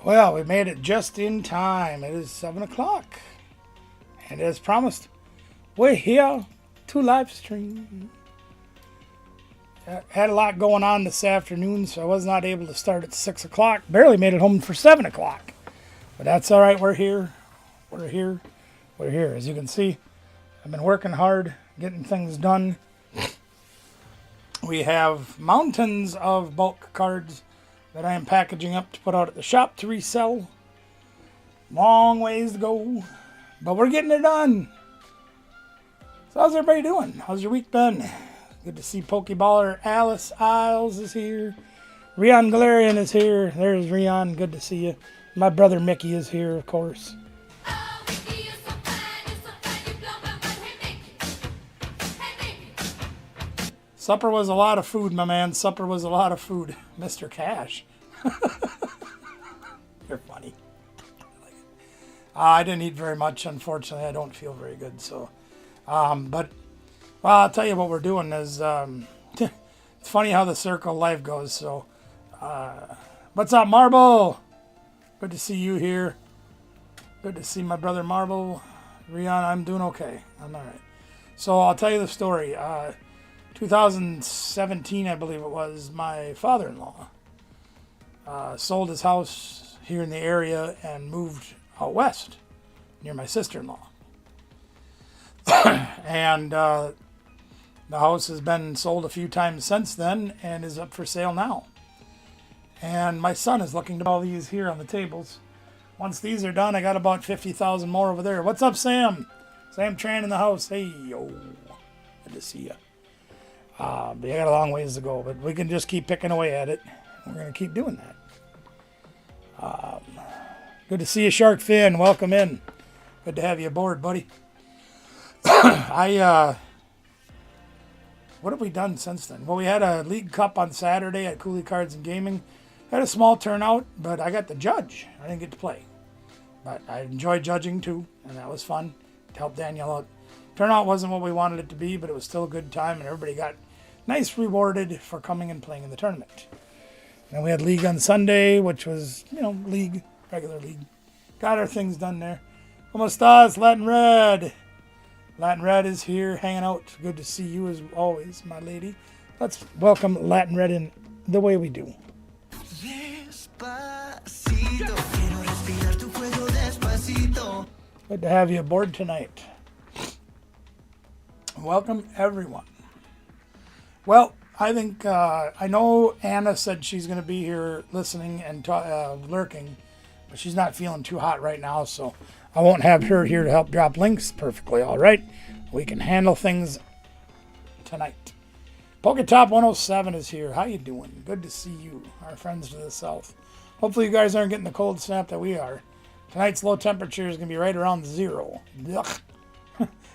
Well, we made it just in time. It is 7 o'clock. And as promised, we're here to live stream. Had a lot going on this afternoon, so I was not able to start at 6 o'clock. Barely made it home for 7 o'clock. But that's all right. We're here. We're here. We're here. As you can see, I've been working hard, getting things done. We have mountains of bulk cards that I am packaging up to put out at the shop to resell. Long ways to go, but we're getting it done. So how's everybody doing? How's your week been? Good to see Pokeballer Alice Isles is here. Rion Galarian is here. There's Rion. Good to see you. My brother Mickey is here, of course. Supper was a lot of food, my man. Supper was a lot of food. Mr. Cash. You're funny. I didn't eat very much, unfortunately. I don't feel very good, so. But, well, I'll tell you what we're doing is, it's funny how the circle of life goes, so. What's up, Marble? Good to see you here. Good to see my brother Marble. Rihanna, I'm doing okay. I'm all right. So I'll tell you the story. 2017, I believe it was, my father-in-law sold his house here in the area and moved out west near my sister-in-law. And the house has been sold a few times since then and is up for sale now. And my son is looking to all these here on the tables. Once these are done, I got about 50,000 more over there. What's up, Sam? Sam Tran in the house. Hey, yo. Good to see you. But I got a long ways to go, but we can just keep picking away at it. We're going to keep doing that. Good to see you, Shark Fin. Welcome in. Good to have you aboard, buddy. What have we done since then? Well, we had a League Cup on Saturday at Cooley Cards and Gaming. Had a small turnout, but I got to judge. I didn't get to play. But I enjoyed judging, too, and that was fun to help Danielle out. Turnout wasn't what we wanted it to be, but it was still a good time, and everybody got nice rewarded for coming and playing in the tournament. And we had League on Sunday, which was, League, regular League. Got our things done there. ¿Cómo estás, Latin Red? Latin Red is here hanging out. Good to see you as always, my lady. Let's welcome Latin Red in the way we do. Good to have you aboard tonight. Welcome, everyone. Well, I think, I know Anna said she's going to be here listening and lurking, but she's not feeling too hot right now, so I won't have her here to help drop links. Perfectly all right. We can handle things tonight. Poketop 107 is here. How you doing? Good to see you, our friends to the south. Hopefully you guys aren't getting the cold snap that we are. Tonight's low temperature is going to be right around 0. Ugh.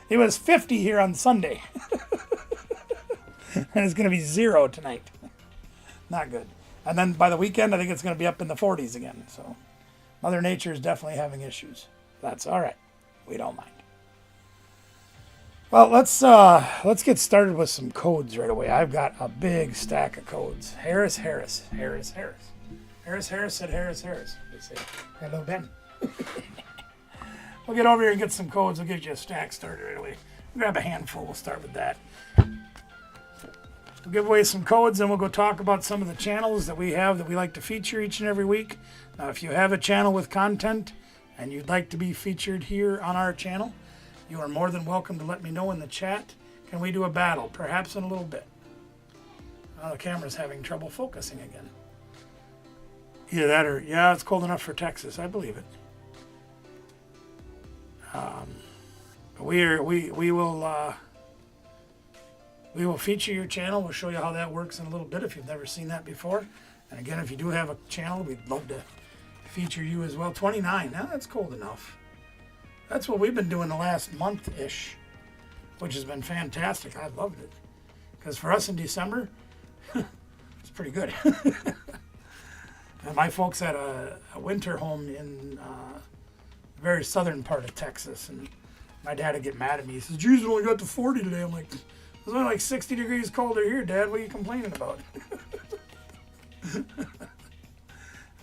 It was 50 here on Sunday. And it's going to be 0 tonight. Not good. And then by the weekend, I think it's going to be up in the 40s again. So Mother Nature is definitely having issues. That's all right. We don't mind. Well, let's get started with some codes right away. I've got a big stack of codes. Harris said Harris. They say, hello, Ben. We'll get over here and get some codes. We'll get you a stack started right away. Grab a handful. We'll start with that. We'll give away some codes, and we'll go talk about some of the channels that we have that we like to feature each and every week. Now, if you have a channel with content and you'd like to be featured here on our channel, you are more than welcome to let me know in the chat. Can we do a battle? Perhaps in a little bit. Oh, the camera's having trouble focusing again. Either that or, yeah, it's cold enough for Texas. I believe it. We will feature your channel. We'll show you how that works in a little bit if you've never seen that before. And again, if you do have a channel, we'd love to feature you as well. 29, now that's cold enough. That's what we've been doing the last month-ish, which has been fantastic. I loved it. Because for us in December, it's pretty good. And my folks had a winter home in the very southern part of Texas, and my dad would get mad at me. He says, geez, it only got to 40 today. I'm like, it's only like 60 degrees colder here, Dad. What are you complaining about?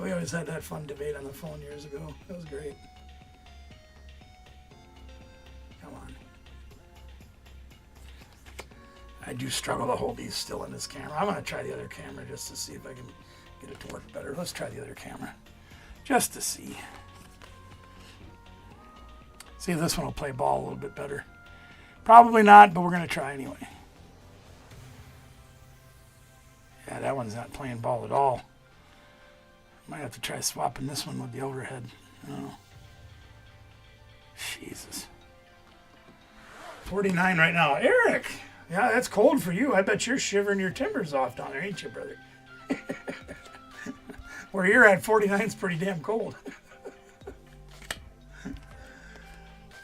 We always had that fun debate on the phone years ago. It was great. Come on. I do struggle to hold these still in this camera. I'm going to try the other camera just to see if I can get it to work better. Let's try the other camera just to see. See if this one will play ball a little bit better. Probably not, but we're going to try anyway. Yeah, that one's not playing ball at all. Might have to try swapping this one with the overhead. Oh. Jesus. 49 right now. Eric! Yeah, that's cold for you. I bet you're shivering your timbers off down there, ain't you, brother? Where you're at, 49's pretty damn cold.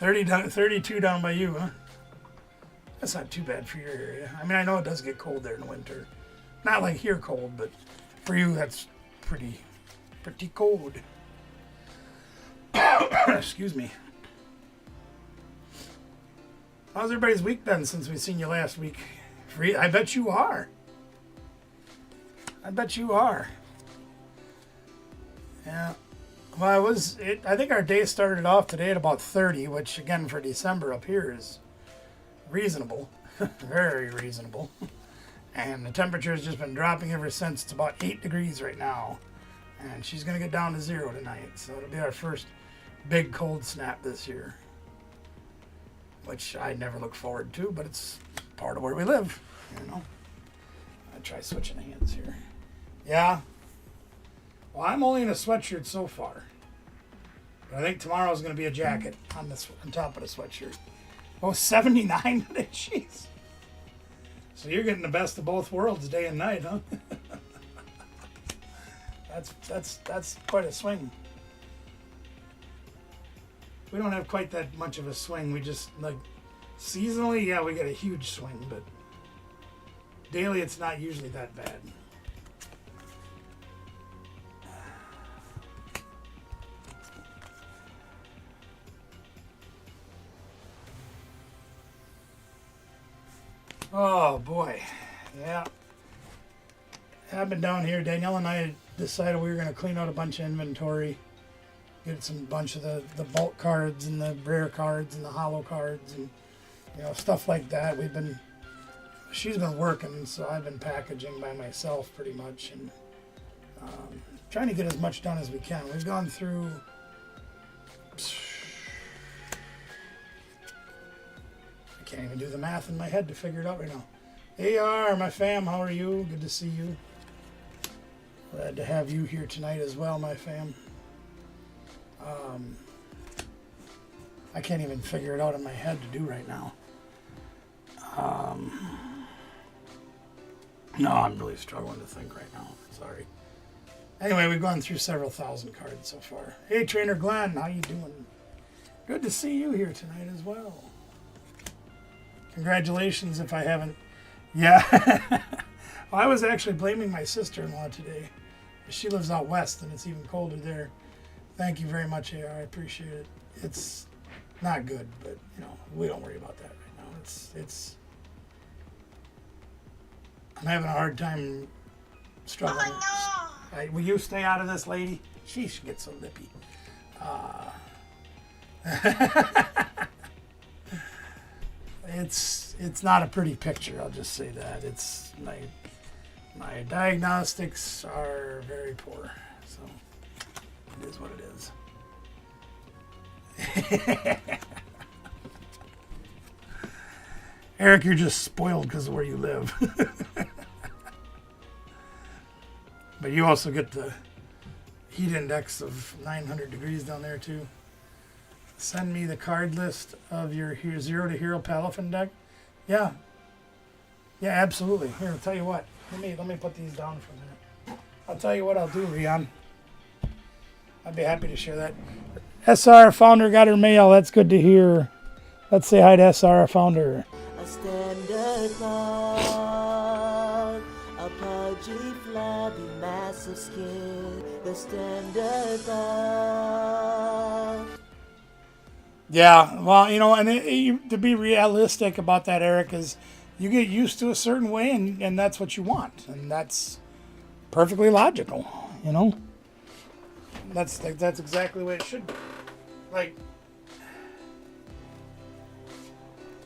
32 down by you, huh? That's not too bad for your area. I mean, I know it does get cold there in the winter. Not like here cold, but for you, that's pretty cold. Excuse me. How's everybody's week been since we've seen you last week? I bet you are. I bet you are. Yeah. Well, I think our day started off today at about 30, which again for December up here is reasonable. Very reasonable. And the temperature has just been dropping ever since. It's about 8 degrees right now. And she's going to get down to 0 tonight. So it'll be our first big cold snap this year. Which I never look forward to, but it's part of where we live, you know. I'll try switching hands here. Yeah. Well, I'm only in a sweatshirt so far. But I think tomorrow's going to be a jacket on top of the sweatshirt. Oh, 79 today? Jeez. So you're getting the best of both worlds, day and night, huh? That's quite a swing. We don't have quite that much of a swing. We just, like, seasonally, yeah, we get a huge swing, but daily it's not usually that bad. Oh, boy. Yeah. I've been down here. Danielle and I decided we were going to clean out a bunch of inventory. Get bunch of the bulk cards and the rare cards and the hollow cards and, you know, stuff like that. She's been working, so I've been packaging by myself pretty much and trying to get as much done as we can. We've gone through... I can't even do the math in my head to figure it out right now. AR, my fam, how are you? Good to see you. Glad to have you here tonight as well, my fam. I can't even figure it out in my head to do right now. No, I'm really struggling to think right now. Sorry. Anyway, we've gone through several thousand cards so far. Hey, Trainer Glenn, how you doing? Good to see you here tonight as well. Congratulations if I haven't... Yeah. Well, I was actually blaming my sister-in-law today. She lives out west, and it's even colder there. Thank you very much, AR. I appreciate it. It's not good, but, you know, we don't worry about that right now. It's... I'm having a hard time struggling. Oh, no. Will you stay out of this, lady? She gets so lippy. It's not a pretty picture, I'll just say that. It's my diagnostics are very poor, so it is what it is. Eric, you're just spoiled because of where you live. But you also get the heat index of 900 degrees down there too. Send me the card list of your Zero to Hero Palafin deck. Yeah. Yeah, absolutely. Here, I'll tell you what. Let me put these down for a minute. I'll tell you what I'll do, Rion. I'd be happy to share that. SR Founder got her mail. That's good to hear. Let's say hi to SR Founder. A standard thought, a pudgy, flabby, massive skin. The standard thought. Yeah, well, you know, and to be realistic about that, Eric, is you get used to a certain way, and that's what you want, and that's perfectly logical, you know. That's exactly the way it should be. Like,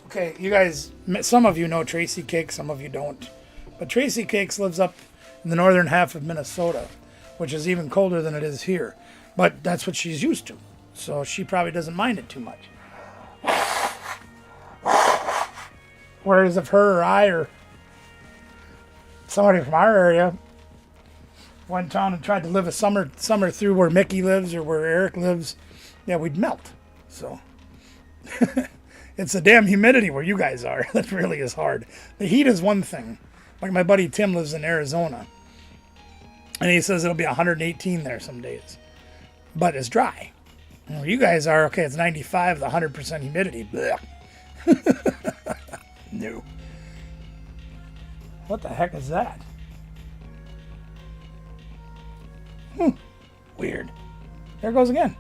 okay, you guys, some of you know Tracy Cakes, some of you don't. But Tracy Cakes lives up in the northern half of Minnesota, which is even colder than it is here. But that's what she's used to. So she probably doesn't mind it too much. Whereas if her or I or somebody from our area went down and tried to live a summer through where Mickey lives or where Eric lives, yeah, we'd melt. So it's the damn humidity where you guys are that really is hard. The heat is one thing. Like my buddy Tim lives in Arizona, and he says it'll be 118 there some days, but it's dry. And where you guys are, okay, it's 95, the 100% humidity. No. What the heck is that? Weird. There it goes again.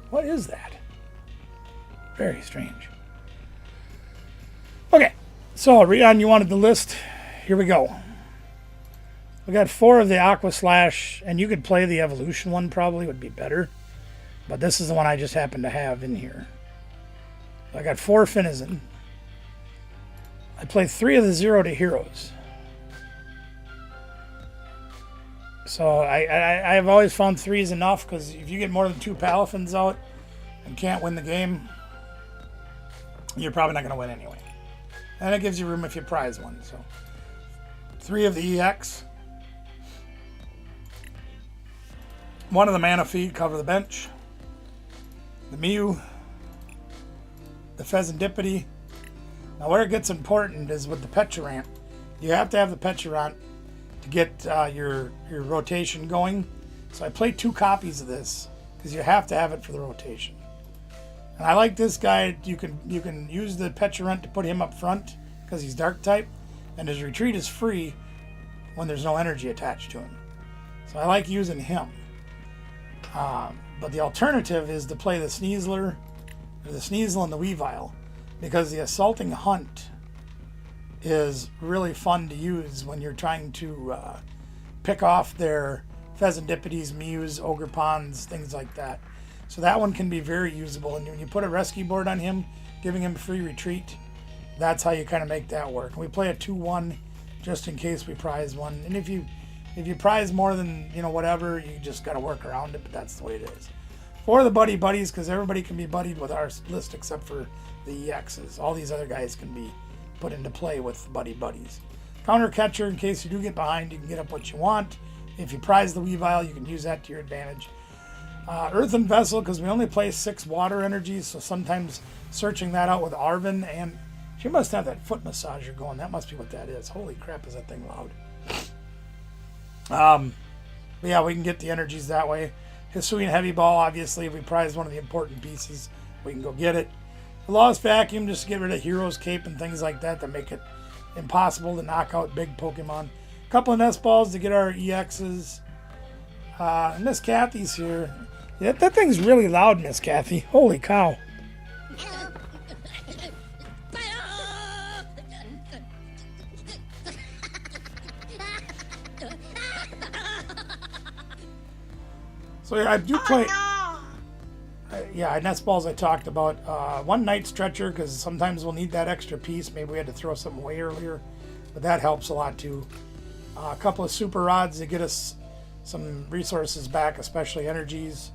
What is that? Very strange. Okay, so Rion, you wanted the list. Here we go. We got 4 of the Aqua Slash, and you could play the Evolution one, probably would be better. But this is the one I just happen to have in here. I got 4 Finizen. I play 3 of the Zero to Heroes. So I've always found 3 is enough, because if you get more than 2 Palafins out and can't win the game, you're probably not going to win anyway. And it gives you room if you prize one. So 3 of the EX. 1 of the Mana Feed, cover the bench. The Mew. The Pheasantipity. Now where it gets important is with the Peturant. You have to have the Peturant to get your rotation going. So I play 2 copies of this because you have to have it for the rotation. And I like this guy. You can use the Peturant to put him up front because he's Dark type, and his retreat is free when there's no energy attached to him. So I like using him. But the alternative is to play the Sneasler, or the Sneasel and the Weavile, because the Assaulting Hunt is really fun to use when you're trying to pick off their Pheasantippities, Mews, Ogre Ponds, things like that. So that one can be very usable. And when you put a rescue board on him, giving him free retreat, that's how you kind of make that work. We play a 2-1 just in case we prize one. And if you prize more than, whatever, you just got to work around it, but that's the way it is. 4 of the Buddy Buddies, because everybody can be buddied with our list except for the EXs. All these other guys can be put into play with Buddy Buddies. Counter Catcher, in case you do get behind, you can get up what you want. If you prize the Weavile, you can use that to your advantage. Earthen Vessel, because we only play 6 water energies, so sometimes searching that out with Arvin, and she must have that foot massager going. That must be what that is. Holy crap, is that thing loud. Yeah, we can get the energies that way. Hisuian Heavy Ball, obviously, if we prize one of the important pieces, we can go get it. The Lost Vacuum, just to get rid of Hero's Cape and things like that make it impossible to knock out big Pokemon. A couple of Nest Balls to get our EXs. And Miss Kathy's here. Yeah, that thing's really loud, Miss Kathy. Holy cow. So yeah, I do play. Yeah, Nest Balls I talked about. 1 Night Stretcher, because sometimes we'll need that extra piece. Maybe we had to throw something away earlier, but that helps a lot too. A couple of Super Rods to get us some resources back, especially energies.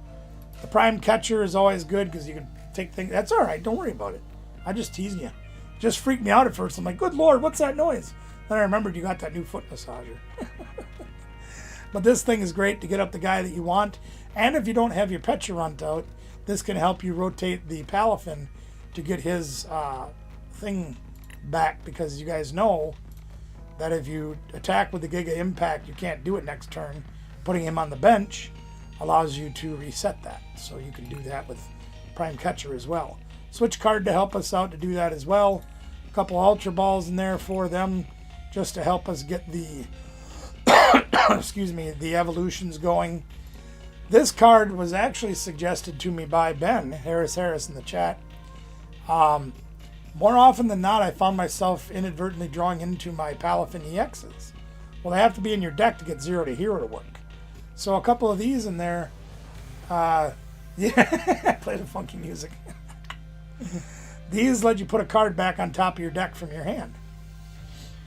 The Prime Catcher is always good because you can take things. That's all right. Don't worry about it. I just teasing you. Just freaked me out at first. I'm like, good Lord, what's that noise? Then I remembered you got that new foot massager. But this thing is great to get up the guy that you want. And if you don't have your Peturant out, this can help you rotate the Palafin to get his thing back, because you guys know that if you attack with the Giga Impact, you can't do it next turn. Putting him on the bench allows you to reset that. So you can do that with Prime Catcher as well. Switch card to help us out to do that as well. A couple Ultra Balls in there for them just to help us get the excuse me, the evolutions going. This card was actually suggested to me by Ben Harris in the chat. More often than not, I found myself inadvertently drawing into my Palafin EXs Well, they have to be in your deck to get 0 to hero to work. So a couple of these in there, yeah, play the funky music. These let you put a card back on top of your deck from your hand.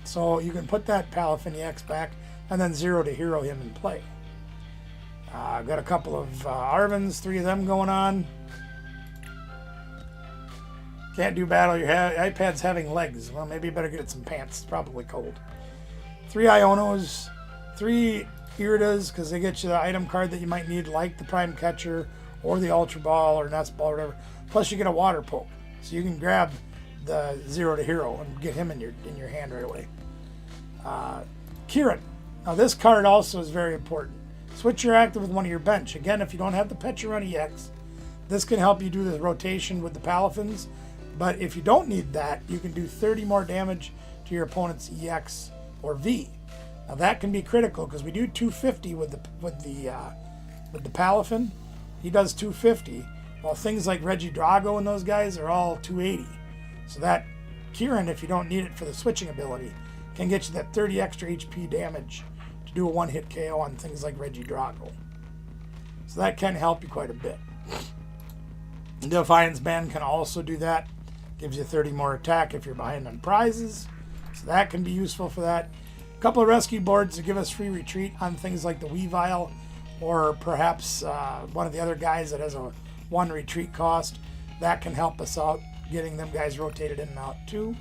So you can put that Palafin EX back and then 0 to hero him in play. I've got a couple of Arvins, 3 of them going on. Can't do battle. Your iPad's having legs. Well, maybe you better get it some pants. It's probably cold. 3 Ionos, 3 Iridas, because they get you the item card that you might need, like the Prime Catcher or the Ultra Ball or Nuts Ball or whatever. Plus, you get a Water Poke, so you can grab the 0 to hero and get him in your hand right away. Kieran. Now, this card also is very important. Switch your active with one of your bench. Again, if you don't have the Petcherun EX, this can help you do the rotation with the Palafins. But if you don't need that, you can do 30 more damage to your opponent's EX or V. Now that can be critical because we do 250 with the Palafin. He does 250, while things like Regidrago and those guys are all 280. So that Kieran, if you don't need it for the switching ability, can get you that 30 extra HP damage to do a one-hit KO on things like Regidrago. So that can help you quite a bit. Defiance Band can also do that. Gives you 30 more attack if you're behind on prizes. So that can be useful for that. A couple of rescue boards to give us free retreat on things like the Weavile, or perhaps one of the other guys that has a 1 retreat cost. That can help us out, getting them guys rotated in and out too.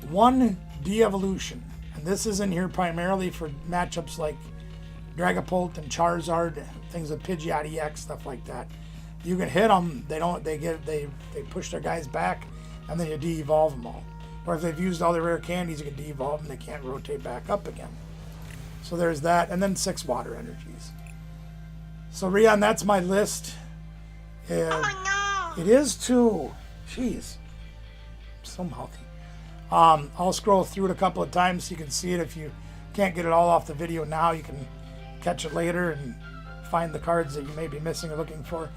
1 de-evolution. And this is in here primarily for matchups like Dragapult and Charizard, things with Pidgeot EX, stuff like that. You can hit them, they push their guys back, and then you de-evolve them all. Or if they've used all their rare candies, you can de-evolve them, they can't rotate back up again. So there's that, and then 6 water energies. So Rion, that's my list. Oh no! It is too. Jeez. I'm so mouthy. I'll scroll through it a couple of times so you can see it. If you can't get it all off the video now, you can catch it later and find the cards that you may be missing or looking for.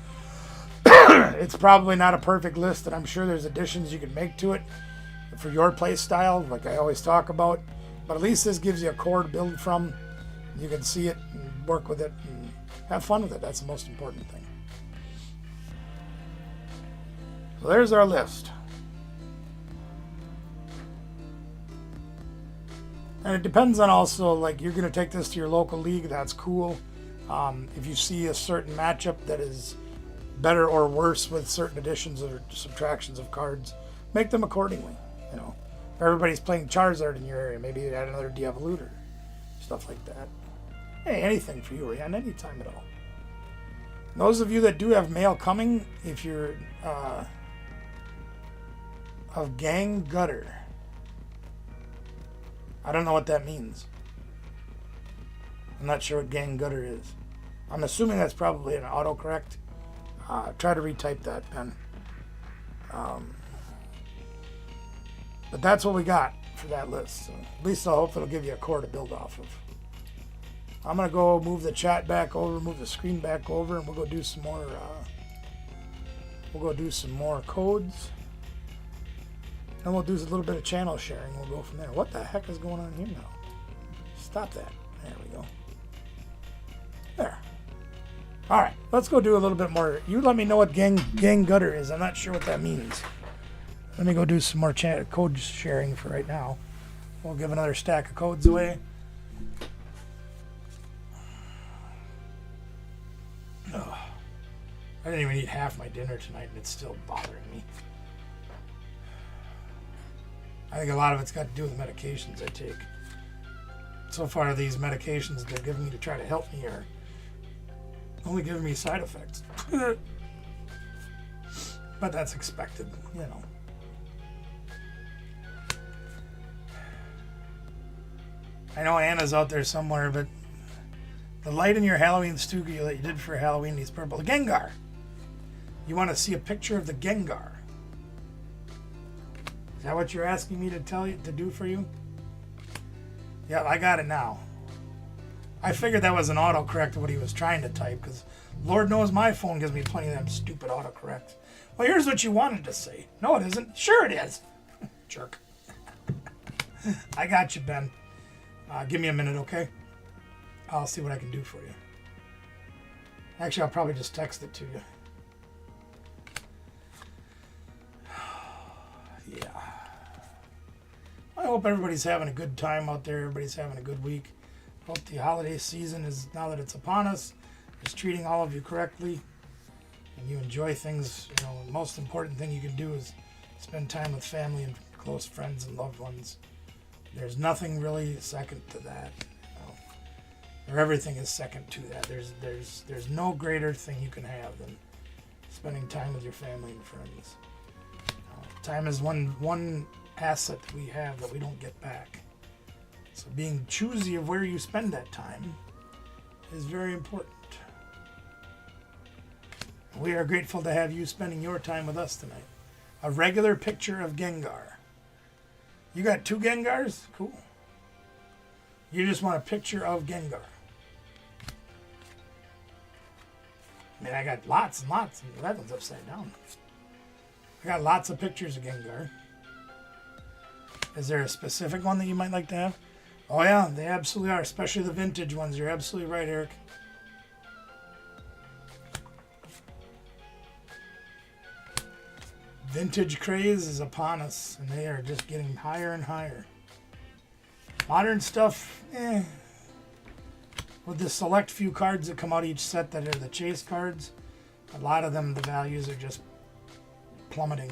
It's probably not a perfect list, and I'm sure there's additions you can make to it for your play style, like I always talk about. But at least this gives you a core to build from. You can see it and work with it and have fun with it. That's the most important thing. So there's our list. And it depends on also, like, you're going to take this to your local league, that's cool. If you see a certain matchup that is better or worse with certain additions or subtractions of cards, make them accordingly. You know, if everybody's playing Charizard in your area, maybe you add another de-evoluter, stuff like that. Hey, anything for you, Rian, anytime at all. And those of you that do have mail coming, if you're of Gang Gutter, I don't know what that means. I'm not sure what Gang Gutter is. I'm assuming that's probably an autocorrect. Try to retype that, Ben. But that's what we got for that list. So at least I hope it'll give you a core to build off of. I'm going to go move the chat back over, move the screen back over, and we'll go do some more codes. And we'll do a little bit of channel sharing. We'll go from there. What the heck is going on here now? Stop that. There we go. There. All right, let's go do a little bit more. You let me know what gang gutter is. I'm not sure what that means. Let me go do some more code sharing for right now. We'll give another stack of codes away. Ugh. I didn't even eat half my dinner tonight, and it's still bothering me. I think a lot of it's got to do with the medications I take. So far, these medications they're giving me to try to help me are only giving me side effects. But that's expected, you know. I know Anna's out there somewhere, but the light in your Halloween studio that you did for Halloween needs purple. The Gengar. You want to see a picture of the Gengar. Is that what you're asking me to tell you to do for you? Yeah, I got it now. I figured that was an autocorrect of what he was trying to type, because Lord knows my phone gives me plenty of them stupid autocorrects. Well, here's what you wanted to say. No, it isn't. Sure it is. Jerk. I got you, Ben. Give me a minute, okay? I'll see what I can do for you. Actually, I'll probably just text it to you. Yeah. I hope everybody's having a good time out there. Everybody's having a good week. Hope the holiday season is, now that it's upon us, is treating all of you correctly. And you enjoy things. You know, the most important thing you can do is spend time with family and close friends and loved ones. There's nothing really second to that. Or everything is second to that. There's no greater thing you can have than spending time with your family and friends. Time is one asset that we have that we don't get back. So being choosy of where you spend that time is very important. We are grateful to have you spending your time with us tonight. A regular picture of Gengar. You got 2 Gengars? Cool. You just want a picture of Gengar. I mean, I got lots and lots. That one's upside down. I got lots of pictures of Gengar. Is there a specific one that you might like to have? Oh yeah, they absolutely are, especially the vintage ones. You're absolutely right, Eric. Vintage craze is upon us, and they are just getting higher and higher. Modern stuff, with the select few cards that come out each set that are the chase cards, a lot of them, the values are just plummeting.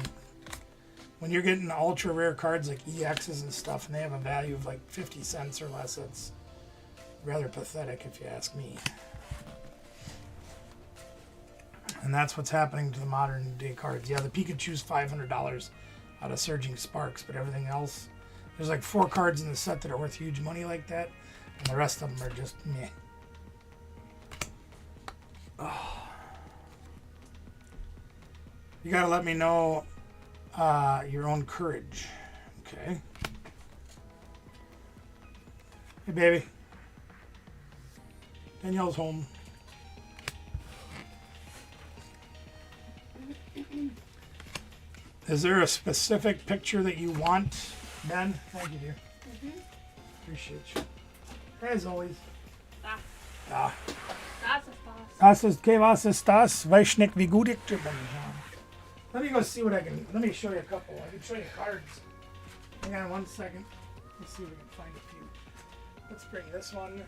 When you're getting ultra rare cards like EXs and stuff, and they have a value of like 50 cents or less, that's rather pathetic if you ask me. And that's what's happening to the modern day cards. Yeah, the Pikachu's $500 out of Surging Sparks, but everything else, there's like 4 cards in the set that are worth huge money like that, and the rest of them are just meh. Oh. You gotta let me know your own courage. Okay. Hey, baby. Danielle's home. Is there a specific picture that you want, Ben? Thank you, dear. Appreciate you. As always. Da. Das ist, was ist das? Weiß nicht, wie gut ich bin. Let me go see what I can, let me show you a couple. I can show you cards. Hang on 1 second. Let's see if we can find a few. Let's bring this one. And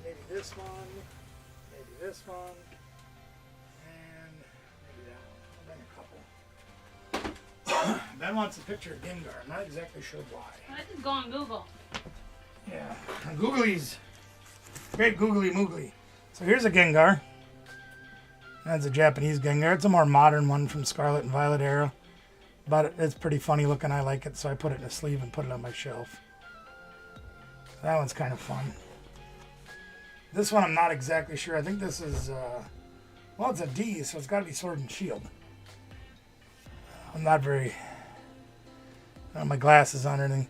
maybe this one. Maybe this one. And maybe that one. I'll bring a couple. Ben wants a picture of Gengar. I'm not exactly sure why. I just go on Google. Yeah. Googlies. Great googly moogly. So here's a Gengar. That's a Japanese Gengar. It's a more modern one from Scarlet and Violet era. But it's pretty funny looking. I like it, so I put it in a sleeve and put it on my shelf. That one's kind of fun. This one I'm not exactly sure. I think this is, well, it's a D, so it's got to be Sword and Shield. I'm not very, I don't have my glasses on or anything.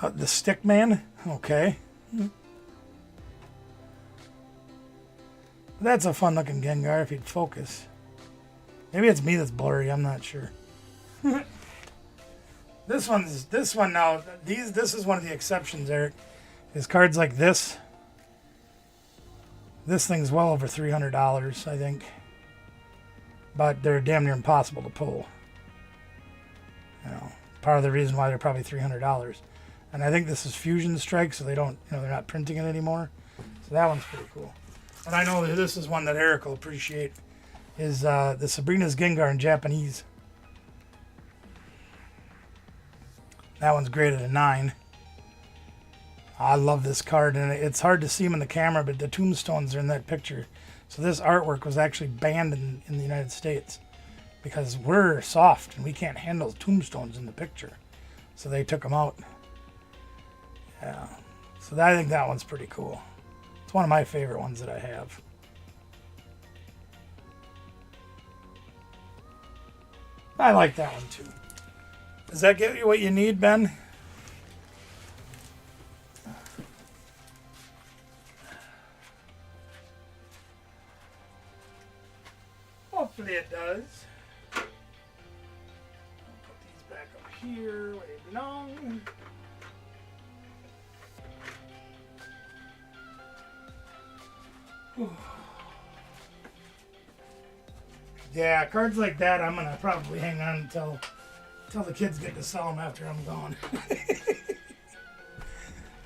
The Stick Man? Okay. That's a fun looking Gengar if he'd focus. Maybe it's me that's blurry, I'm not sure. This one now, this is one of the exceptions, Eric. Is cards like this. This thing's well over $300, I think. But they're damn near impossible to pull. You know, part of the reason why they're probably $300. And I think this is Fusion Strike, so they don't, they're not printing it anymore. So that one's pretty cool. And I know that this is one that Eric will appreciate, is the Sabrina's Gengar in Japanese. That one's graded a 9. I love this card, and it's hard to see them in the camera, but the tombstones are in that picture. So this artwork was actually banned in the United States because we're soft and we can't handle tombstones in the picture. So they took them out. Yeah. So I think that one's pretty cool. It's one of my favorite ones that I have. I like that one too. Does that get you what you need, Ben? Hopefully it does. I'll put these back up here where they belong. Yeah, cards like that, I'm gonna probably hang on until the kids get to sell them after I'm gone.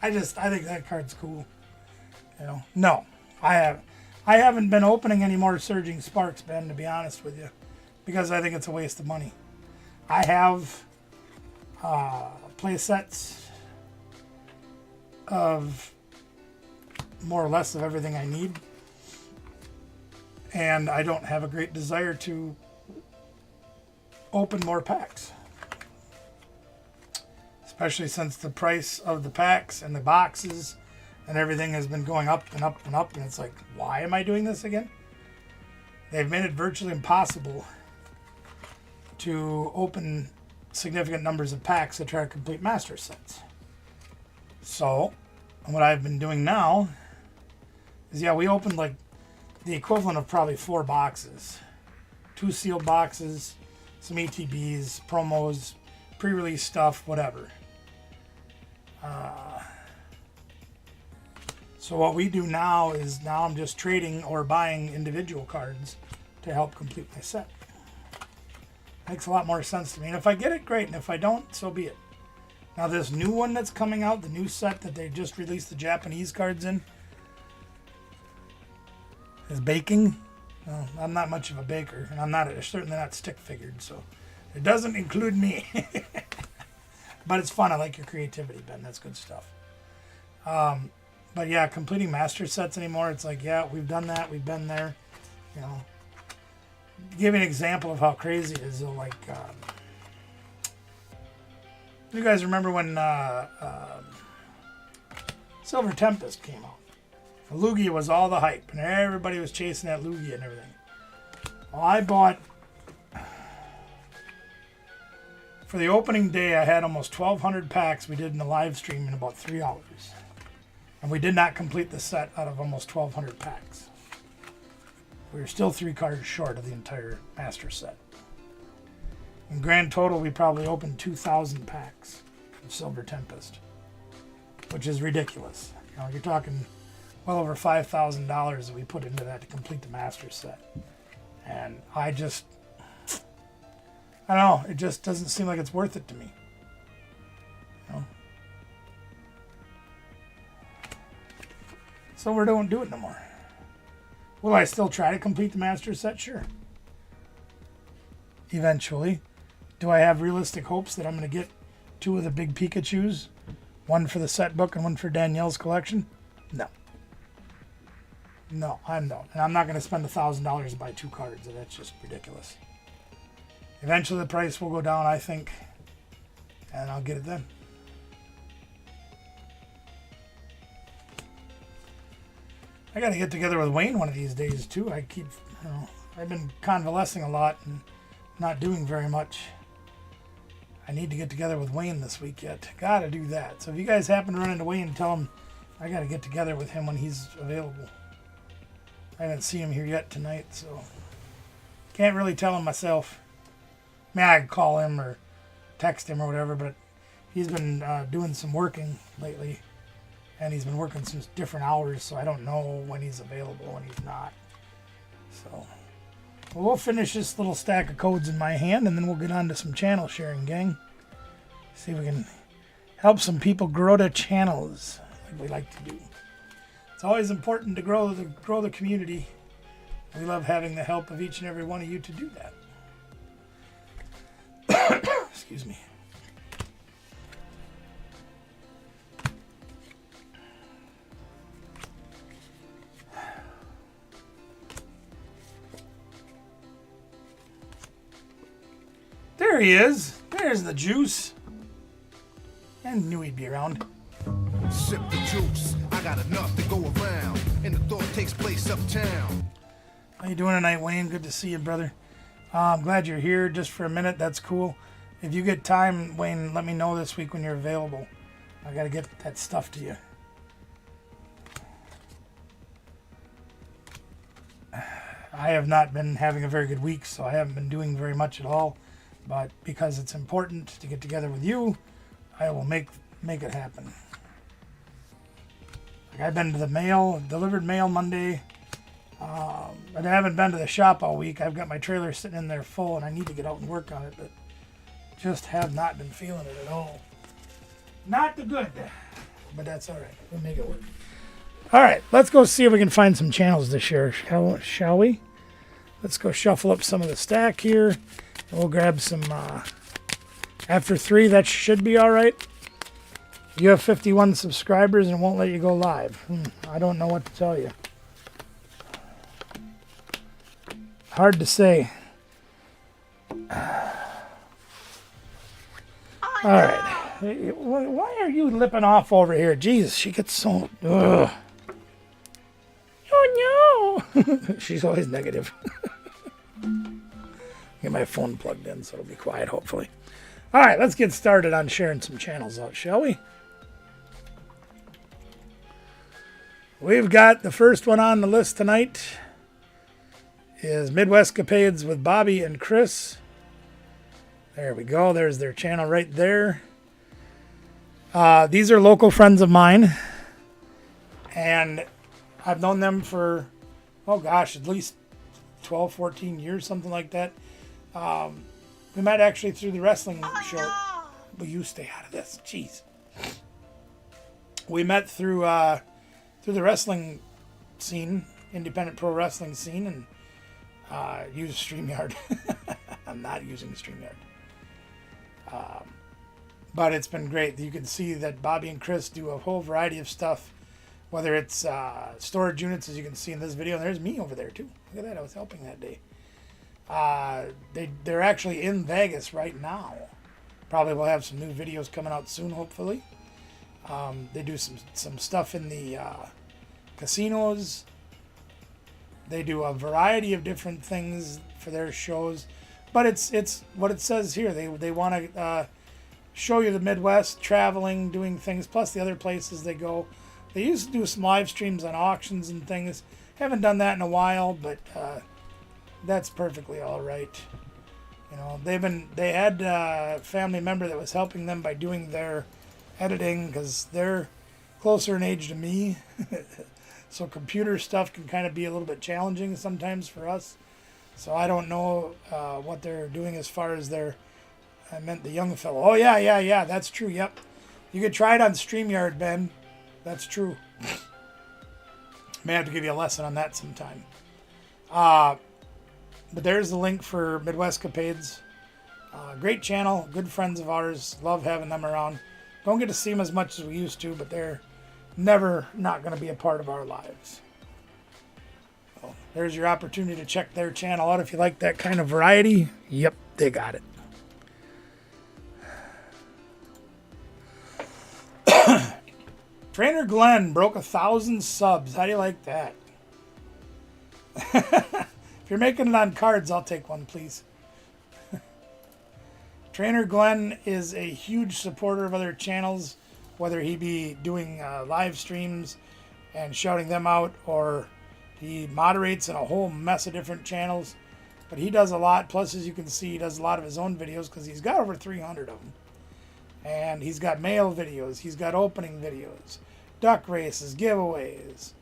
I think that card's cool. You know, no, I haven't been opening any more Surging Sparks, Ben, to be honest with you, because I think it's a waste of money. I have play sets of more or less of everything I need. And I don't have a great desire to open more packs. Especially since the price of the packs and the boxes and everything has been going up and up and up. And it's like, why am I doing this again? They've made it virtually impossible to open significant numbers of packs to try to complete master sets. So, what I've been doing now is, we opened like the equivalent of probably 4 boxes. 2 sealed boxes, some ETBs, promos, pre-release stuff, whatever. So what we do now is I'm just trading or buying individual cards to help complete my set. Makes a lot more sense to me. And if I get it, great. And if I don't, so be it. Now this new one that's coming out, the new set that they just released the Japanese cards in, is baking. Well, I'm not much of a baker, and I'm certainly not stick figured, so it doesn't include me. But it's fun. I like your creativity, Ben. That's good stuff. But yeah, completing master sets anymore, it's like, we've done that. We've been there. You know, give you an example of how crazy it is. Like, you guys remember when Silver Tempest came out? Lugia was all the hype, and everybody was chasing that Lugia and everything. Well, I bought, for the opening day, I had almost 1,200 packs we did in the live stream in about 3 hours. And we did not complete the set out of almost 1,200 packs. We were still 3 cards short of the entire master set. In grand total, we probably opened 2,000 packs of Silver Tempest, which is ridiculous. You know, you're talking well over $5,000 that we put into that to complete the master set. And I don't know, it just doesn't seem like it's worth it to me. You know? So we don't do it no more. Will I still try to complete the master set? Sure. Eventually. Do I have realistic hopes that I'm going to get 2 of the big Pikachus? One for the set book and one for Danielle's collection? No. No, I don't. And I'm not going to spend $1,000 to buy 2 cards. That's just ridiculous. Eventually the price will go down, I think. And I'll get it then. I got to get together with Wayne one of these days, too. I've been convalescing a lot and not doing very much. I need to get together with Wayne this week yet. Got to do that. So if you guys happen to run into Wayne, tell him I got to get together with him when he's available. I haven't seen him here yet tonight, so can't really tell him myself. I mean, I could call him or text him or whatever, but he's been doing some working lately, and he's been working some different hours, so I don't know when he's available, when he's not. So we'll finish this little stack of codes in my hand, and then we'll get on to some channel sharing, gang. See if we can help some people grow their channels, like we like to do. It's always important to grow the community. We love having the help of each and every one of you to do that. Excuse me. There he is. There's the juice. I knew he'd be around. Sip the juice. I got enough to go around, and the thought takes place uptown. How you doing tonight, Wayne? Good to see you, brother. I'm glad you're here just for a minute. That's cool. If you get time, Wayne, let me know this week when you're available. I got to get that stuff to you. I have not been having a very good week, so I haven't been doing very much at all. But because it's important to get together with you, I will make it happen. Like I've been to the mail, delivered mail Monday, But I haven't been to the shop all week. I've got my trailer sitting in there full, and I need to get out and work on it, but just have not been feeling it at all. Not the good, but that's all right. We'll make it work. All right, let's go see if we can find some channels this year, shall we? Let's go shuffle up some of the stack here. And we'll grab some, after 3, that should be all right. You have 51 subscribers and it won't let you go live. I don't know what to tell you. Hard to say. All right. Why are you lipping off over here? Jeez, she gets so... Ugh. Oh, no. She's always negative. Get my phone plugged in so it'll be quiet, hopefully. All right, let's get started on sharing some channels out, shall we? We've got the first one on the list tonight is Midwestcapades with Bobby and Chris. There we go. There's their channel right there. These are local friends of mine, and I've known them for, oh gosh, at least 12, 14 years, something like that. We met actually through the wrestling show. Will you stay out of this? Jeez. We met through the wrestling scene, independent pro wrestling scene, and used StreamYard. I'm not using StreamYard. But it's been great. You can see that Bobby and Chris do a whole variety of stuff, whether it's storage units, as you can see in this video. And there's me over there, too. Look at that. I was helping that day. They're actually in Vegas right now. Probably will have some new videos coming out soon, hopefully. They do some stuff in the casinos. They do a variety of different things for their shows. But it's what it says here. They want to show you the Midwest, traveling, doing things, plus the other places they go. They used to do some live streams on auctions and things. Haven't done that in a while, but that's perfectly all right. You know, they had a family member that was helping them by doing their editing because they're closer in age to me. So computer stuff can kind of be a little bit challenging sometimes for us. So I don't know what they're doing as far as I meant the young fellow. Oh, yeah, that's true, yep. You could try it on StreamYard, Ben. That's true. May have to give you a lesson on that sometime. But there's the link for Midwestcapades. Great channel, good friends of ours. Love having them around. Don't get to see them as much as we used to, but they're never not going to be a part of our lives. So there's your opportunity to check their channel out if you like that kind of variety. Yep, they got it. Trainer Glenn broke 1,000 subs. How do you like that? If you're making it on cards, I'll take one, please. Trainer Glenn is a huge supporter of other channels, whether he be doing live streams and shouting them out, or he moderates in a whole mess of different channels. But he does a lot. Plus, as you can see, he does a lot of his own videos because he's got over 300 of them. And he's got mail videos. He's got opening videos, duck races, giveaways,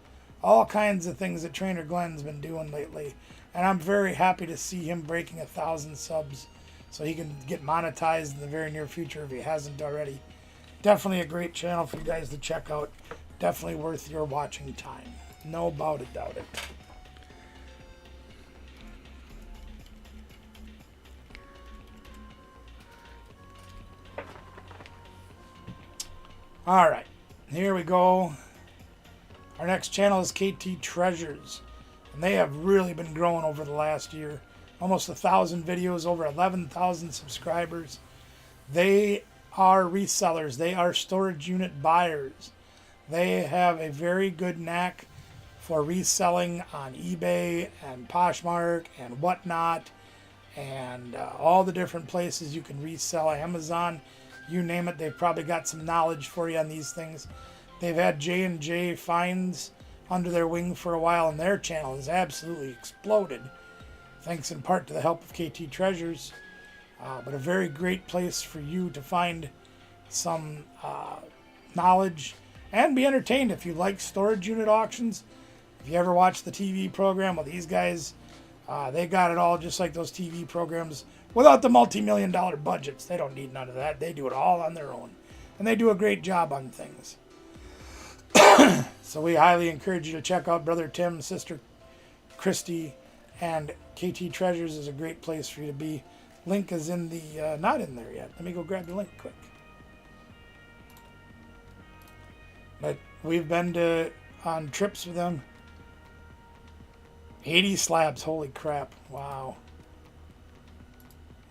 all kinds of things that Trainer Glenn's been doing lately. And I'm very happy to see him breaking 1,000 subs so he can get monetized in the very near future if he hasn't already. Definitely a great channel for you guys to check out. Definitely worth your watching time. No about it, doubt it. All right, here we go. Our next channel is KT Treasures, and they have really been growing over the last year. Almost 1,000 videos, over 11,000 subscribers. They are resellers. They are storage unit buyers. They have a very good knack for reselling on eBay and Poshmark and whatnot, and all the different places you can resell. Amazon, you name it, they've probably got some knowledge for you on these things. They've had J&J Finds under their wing for a while, and their channel has absolutely exploded, thanks in part to the help of KT Treasures. But a very great place for you to find some knowledge and be entertained if you like storage unit auctions. If you ever watch the TV program, well, these guys, they got it all just like those TV programs without the multi-million-dollar budgets. They don't need none of that. They do it all on their own. And they do a great job on things. So we highly encourage you to check out Brother Tim, Sister Christy, and KT Treasures is a great place for you to be. Link is in the, not in there yet. Let me go grab the link quick. But we've been on trips with them. 80 slabs, holy crap, wow.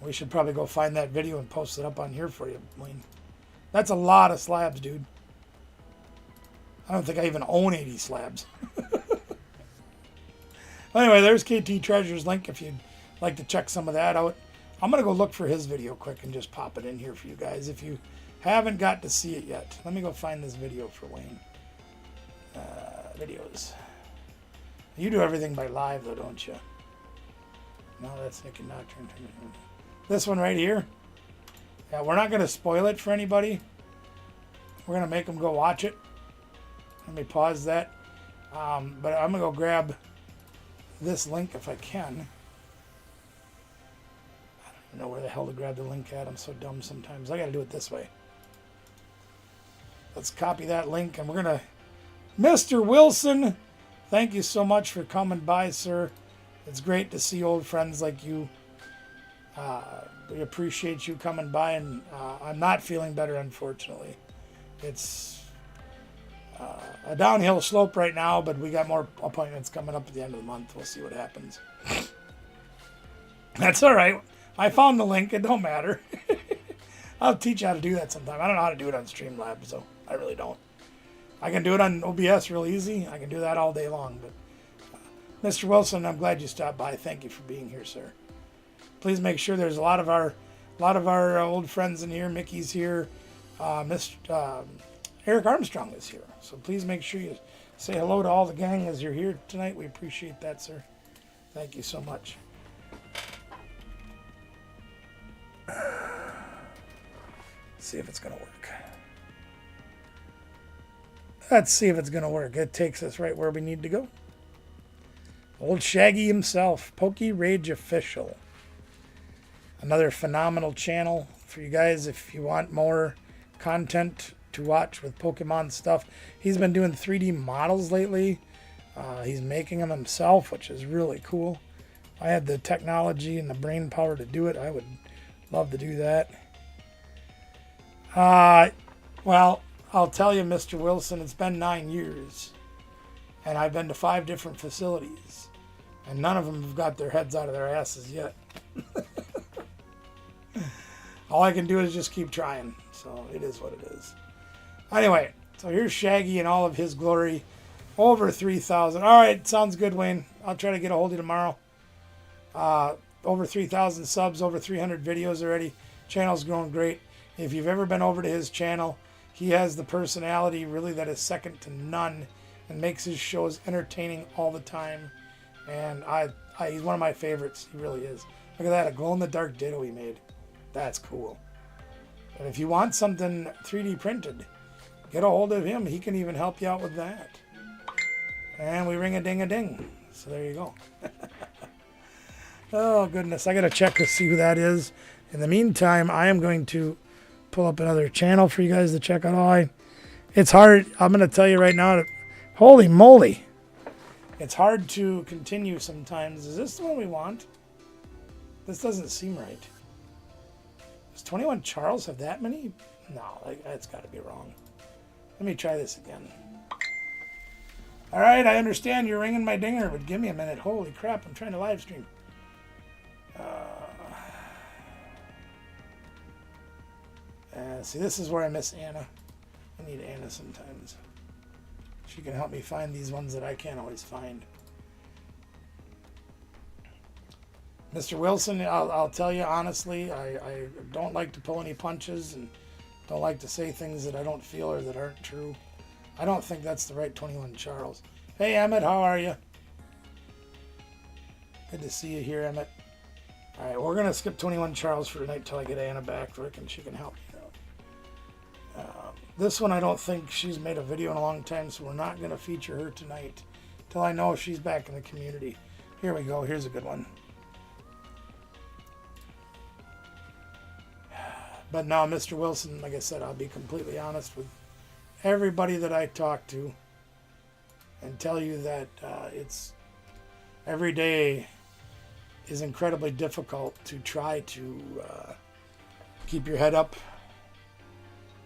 We should probably go find that video and post it up on here for you, Wayne. That's a lot of slabs, dude. I don't think I even own 80 slabs. Anyway, there's KT Treasures link if you'd like to check some of that out. I'm going to go look for his video quick and just pop it in here for you guys if you haven't got to see it yet. Let me go find this video for Wayne. Videos. You do everything by live though, don't you? No, that's Nick and Nocturne. This one right here. Yeah, we're not going to spoil it for anybody. We're going to make them go watch it. Let me pause that. But I'm going to go grab this link if I can. I don't even know where the hell to grab the link at. I'm so dumb sometimes. I got to do it this way. Let's copy that link and we're going to... Mr. Wilson, thank you so much for coming by, sir. It's great to see old friends like you. We appreciate you coming by, and I'm not feeling better, unfortunately. It's a downhill slope right now, but we got more appointments coming up at the end of the month. We'll see what happens. That's all right. I found the link. It don't matter. I'll teach you how to do that sometime. I don't know how to do it on Streamlabs, so I really don't. I can do it on OBS real easy. I can do that all day long. But Mr. Wilson, I'm glad you stopped by. Thank you for being here, sir. Please make sure there's a lot of our old friends in here. Mickey's here. Eric Armstrong is here. So please make sure you say hello to all the gang as you're here tonight. We appreciate that, sir. Thank you so much. See if it's going to work. Let's see if it's going to work. It takes us right where we need to go. Old Shaggy himself, Pokey Rage Official. Another phenomenal channel for you guys if you want more content to watch with Pokemon stuff. He's been doing 3D models lately. He's making them himself, which is really cool. If I had the technology and the brain power to do it, I would love to do that. Well, I'll tell you, Mr. Wilson, it's been 9 years. And I've been to 5 different facilities. And none of them have got their heads out of their asses yet. All I can do is just keep trying. So it is what it is. Anyway, so here's Shaggy in all of his glory. Over 3,000. All right, sounds good, Wayne. I'll try to get a hold of you tomorrow. Over 3,000 subs, over 300 videos already. Channel's growing great. If you've ever been over to his channel, he has the personality really that is second to none and makes his shows entertaining all the time. And he's one of my favorites. He really is. Look at that, a glow-in-the-dark Ditto he made. That's cool. And if you want something 3D printed, get a hold of him. He can even help you out with that. And we ring a ding a ding. So there you go. Oh, goodness. I got to check to see who that is. In the meantime, I am going to pull up another channel for you guys to check out. It's hard. I'm going to tell you right now. Holy moly. It's hard to continue sometimes. Is this the one we want? This doesn't seem right. Does 21 Charles have that many? No, that's got to be wrong. Let me try this again. All right, I understand you're ringing my dinger, but give me a minute. Holy crap, I'm trying to live stream. See, this is where I miss Anna. I need Anna sometimes. She can help me find these ones that I can't always find. Mr. Wilson, I'll tell you honestly, I don't like to pull any punches and don't like to say things that I don't feel or that aren't true. I don't think that's the right 21 Charles. Hey, Emmett, how are you? Good to see you here, Emmett. All right, we're going to skip 21 Charles for tonight till I get Anna back, Rick, and she can help me out. This one, I don't think she's made a video in a long time, so we're not going to feature her tonight. till I know if she's back in the community. Here we go. Here's a good one. But now, Mr. Wilson, like I said, I'll be completely honest with everybody that I talk to and tell you that it's every day is incredibly difficult to try to keep your head up,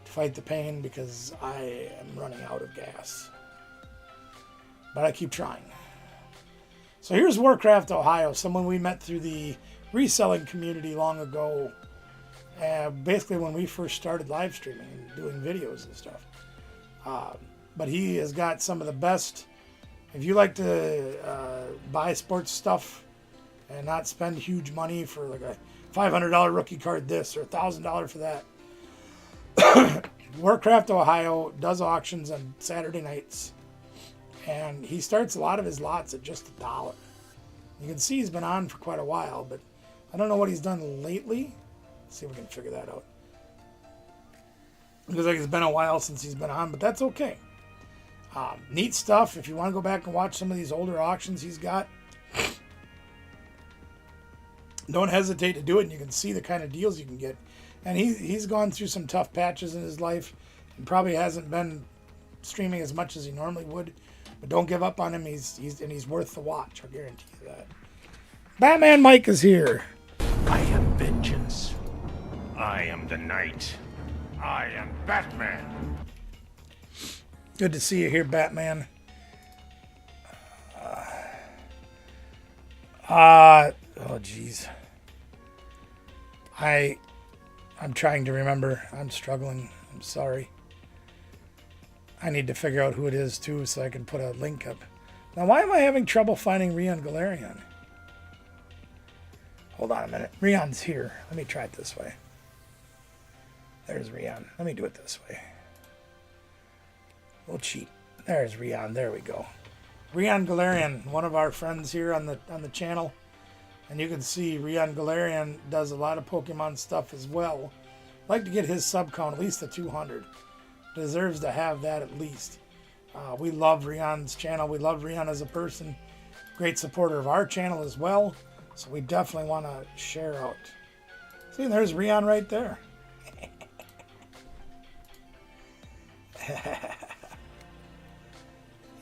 to fight the pain, because I am running out of gas. But I keep trying. So here's Warcraft Ohio, someone we met through the reselling community long ago. Basically when we first started live streaming and doing videos and stuff. But he has got some of the best. If you like to buy sports stuff and not spend huge money for like a $500 rookie card this or $1,000 for that, Warcraft Ohio does auctions on Saturday nights. And he starts a lot of his lots at just $1. You can see he's been on for quite a while, but I don't know what he's done lately. Let's see if we can figure that out. It looks like it's been a while since he's been on, but that's okay. Neat stuff. If you want to go back and watch some of these older auctions he's got, don't hesitate to do it, and you can see the kind of deals you can get. And he's gone through some tough patches in his life and probably hasn't been streaming as much as he normally would. But don't give up on him. He's worth the watch. I'll guarantee you that. Batman Mike is here. I am vengeance. I am the night. I am Batman. Good to see you here, Batman. Oh, jeez. I'm trying to remember. I'm struggling. I'm sorry. I need to figure out who it is, too, so I can put a link up. Now, why am I having trouble finding Rion Galarian? Hold on a minute. Rion's here. Let me try it this way. There's Rion. Let me do it this way. We'll cheat. There's Rion. There we go. Rion Galarian, one of our friends here on the channel. And you can see Rion Galarian does a lot of Pokemon stuff as well. I'd like to get his sub count, at least the 200. Deserves to have that at least. We love Rion's channel. We love Rion as a person. Great supporter of our channel as well. So we definitely want to share out. See, there's Rion right there.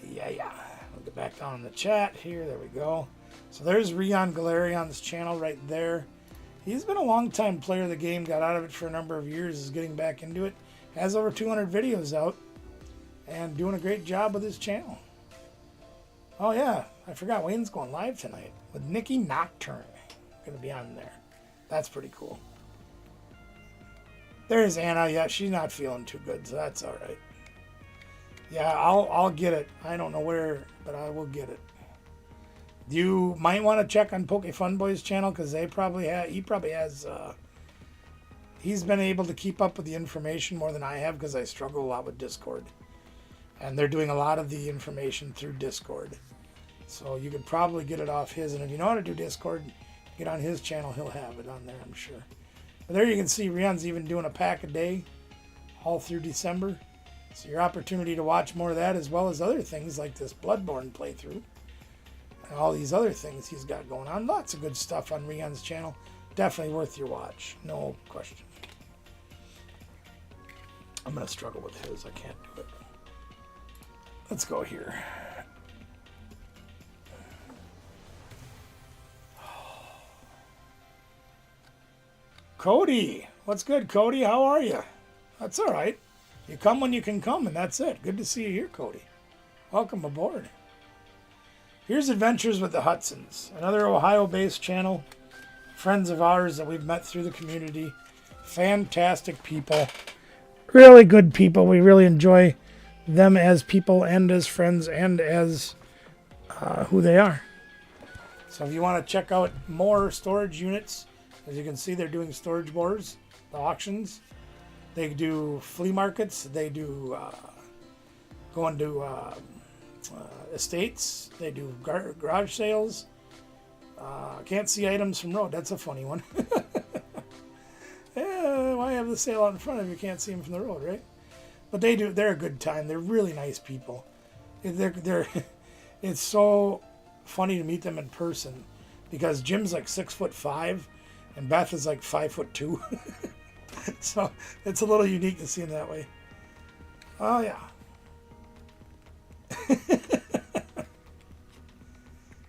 Yeah. We'll get back down in the chat here. There we go. So there's Rion Galarian's channel right there. He's been a long-time player of the game. Got out of it for a number of years. Is getting back into it. Has over 200 videos out. And doing a great job with his channel. Oh yeah, I forgot Wayne's going live tonight with Nikki Nocturne. Going to be on there. That's pretty cool. There's Anna. Yeah, she's not feeling too good, so that's all right. Yeah, I'll get it. I don't know where, but I will get it. You might want to check on Poke Fun Boy's channel because he probably has. He's been able to keep up with the information more than I have because I struggle a lot with Discord. And they're doing a lot of the information through Discord. So you could probably get it off his. And if you know how to do Discord, get on his channel. He'll have it on there, I'm sure. But there you can see Rion's even doing a pack a day all through December. So your opportunity to watch more of that as well as other things like this Bloodborne playthrough. And all these other things he's got going on. Lots of good stuff on Rion's channel. Definitely worth your watch. No question. I'm going to struggle with his. I can't do it. Let's go here. Cody. What's good, Cody? How are you? That's all right. You come when you can come, and that's it. Good to see you here, Cody. Welcome aboard. Here's Adventures with the Hudsons, another Ohio-based channel. Friends of ours that we've met through the community. Fantastic people. Really good people. We really enjoy them as people and as friends and as who they are. So if you want to check out more storage units, as you can see, they're doing storage wars, the auctions. They do flea markets. They do going to estates. They do garage sales. Can't see items from road. That's a funny one. Yeah, why have the sale out in front of you? Can't see them from the road, right? But they do. They're a good time. They're really nice people. They're it's so funny to meet them in person because Jim's like 6'5" and Beth is like 5'2". So it's a little unique to see him that way. Oh yeah.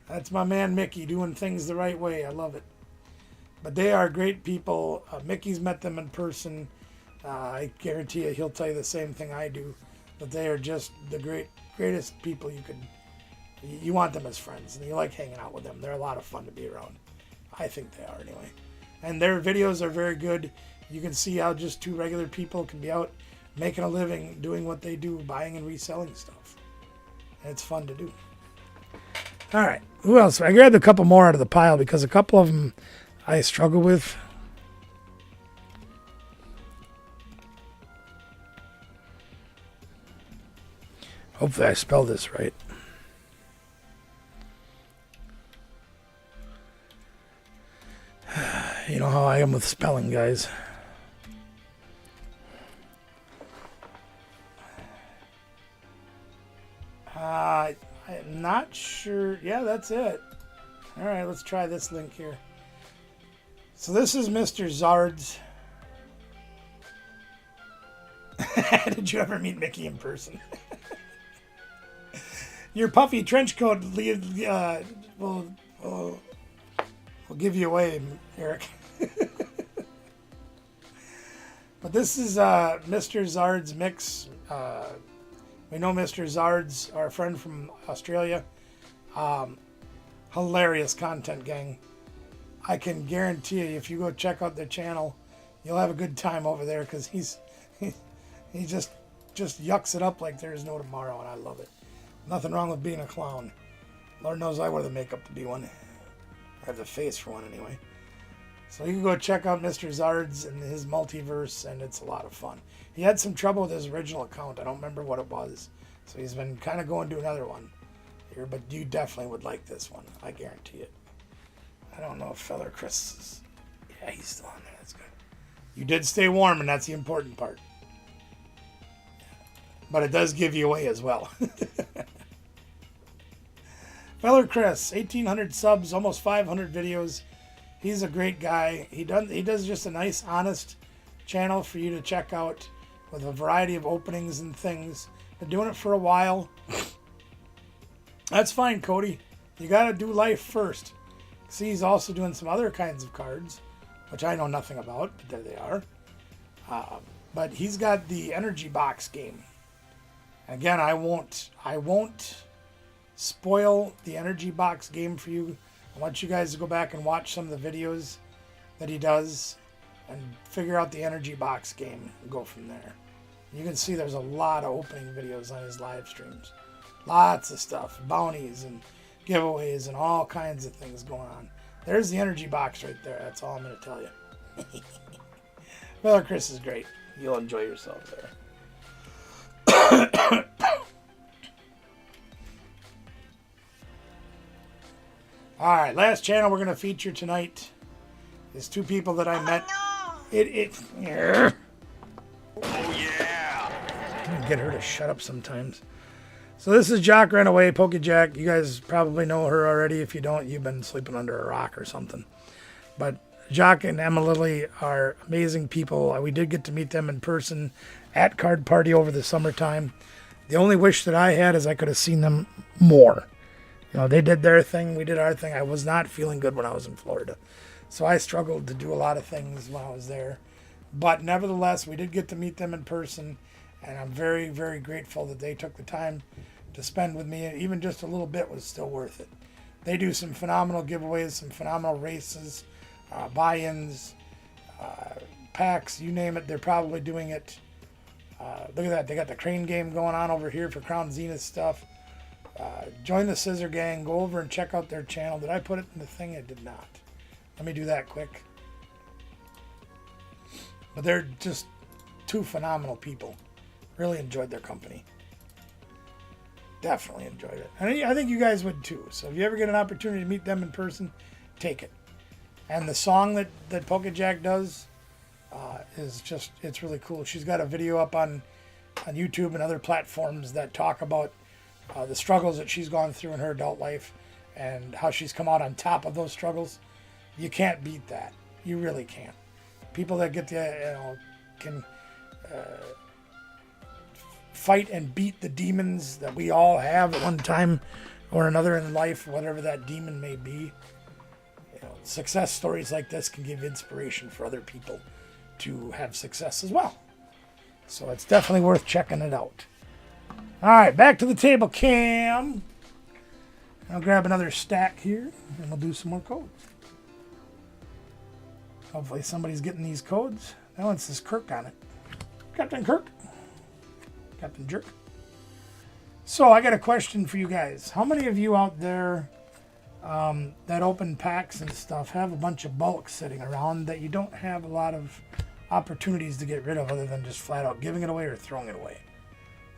That's my man Mickey doing things the right way. I love it. But they are great people. Mickey's met them in person. I guarantee you he'll tell you the same thing I do. That they are just the greatest people you want them as friends. And you like hanging out with them. They're a lot of fun to be around. I think they are anyway. And their videos are very good. You can see how just two regular people can be out making a living doing what they do, buying and reselling stuff. And it's fun to do. All right. Who else? I grabbed a couple more out of the pile because a couple of them I struggle with. Hopefully I spelled this right. You know how I am with spelling, guys. I'm not sure. Yeah, that's it. All right, let's try this link here. So this is Mr. Zard's. Did you ever meet Mickey in person? Your puffy trench coat will give you away, Eric. But this is Mr. Zard's mix. We know Mr. Zard's our friend from Australia. Hilarious content, gang. I can guarantee you, if you go check out their channel, you'll have a good time over there because he just yucks it up like there's no tomorrow, and I love it. Nothing wrong with being a clown. Lord knows I wear the makeup to be one. I have the face for one anyway. So you can go check out Mr. Zard's and his multiverse, and it's a lot of fun. He had some trouble with his original account. I don't remember what it was. So he's been kind of going to another one here, but you definitely would like this one. I guarantee it. I don't know if Feller Chris is... Yeah, he's still on there. That's good. You did stay warm, and that's the important part. But it does give you away as well. Feller Chris, 1,800 subs, almost 500 videos. He's a great guy. He does just a nice, honest channel for you to check out with a variety of openings and things. Been doing it for a while. That's fine, Cody. You got to do life first. See, he's also doing some other kinds of cards, which I know nothing about, but there they are. But he's got the energy box game. Again, I won't spoil the energy box game for you. I want you guys to go back and watch some of the videos that he does and figure out the energy box game and go from there. You can see there's a lot of opening videos on his live streams. Lots of stuff, bounties and giveaways and all kinds of things going on. There's the energy box right there. That's all I'm going to tell you. Well, Chris is great. You'll enjoy yourself there. All right, last channel we're going to feature tonight is two people that I met. Oh yeah! I'm going to get her to shut up sometimes. So this is Jock Ran Away, PokeJack. You guys probably know her already. If you don't, you've been sleeping under a rock or something. But Jock and Emma Lily are amazing people. We did get to meet them in person at Card Party over the summertime. The only wish that I had is I could have seen them more. You know, they did their thing, we did our thing. I was not feeling good when I was in Florida. So I struggled to do a lot of things when I was there. But nevertheless, we did get to meet them in person. And I'm very, very grateful that they took the time to spend with me. Even just a little bit was still worth it. They do some phenomenal giveaways, some phenomenal races, buy-ins, packs, you name it. They're probably doing it. Look at that. They got the crane game going on over here for Crown Zenith stuff. Join the Scissor Gang. Go over and check out their channel. Did I put it in the thing? I did not. Let me do that quick. But they're just two phenomenal people. Really enjoyed their company. Definitely enjoyed it. And I think you guys would too. So if you ever get an opportunity to meet them in person, take it. And the song that PokeJack does is just, it's really cool. She's got a video up on YouTube and other platforms that talk about the struggles that she's gone through in her adult life and how she's come out on top of those struggles. You can't beat that. You really can't. People that get can fight and beat the demons that we all have at one time or another in life, whatever that demon may be. Success stories like this can give inspiration for other people to have success as well. So it's definitely worth checking it out. All right, back to the table cam. I'll grab another stack here and we'll do some more codes. Hopefully somebody's getting these codes. That one says Kirk on it. Captain Kirk. Captain Jerk. So I got a question for you guys. How many of you out there that open packs and stuff have a bunch of bulk sitting around that you don't have a lot of opportunities to get rid of other than just flat out giving it away or throwing it away?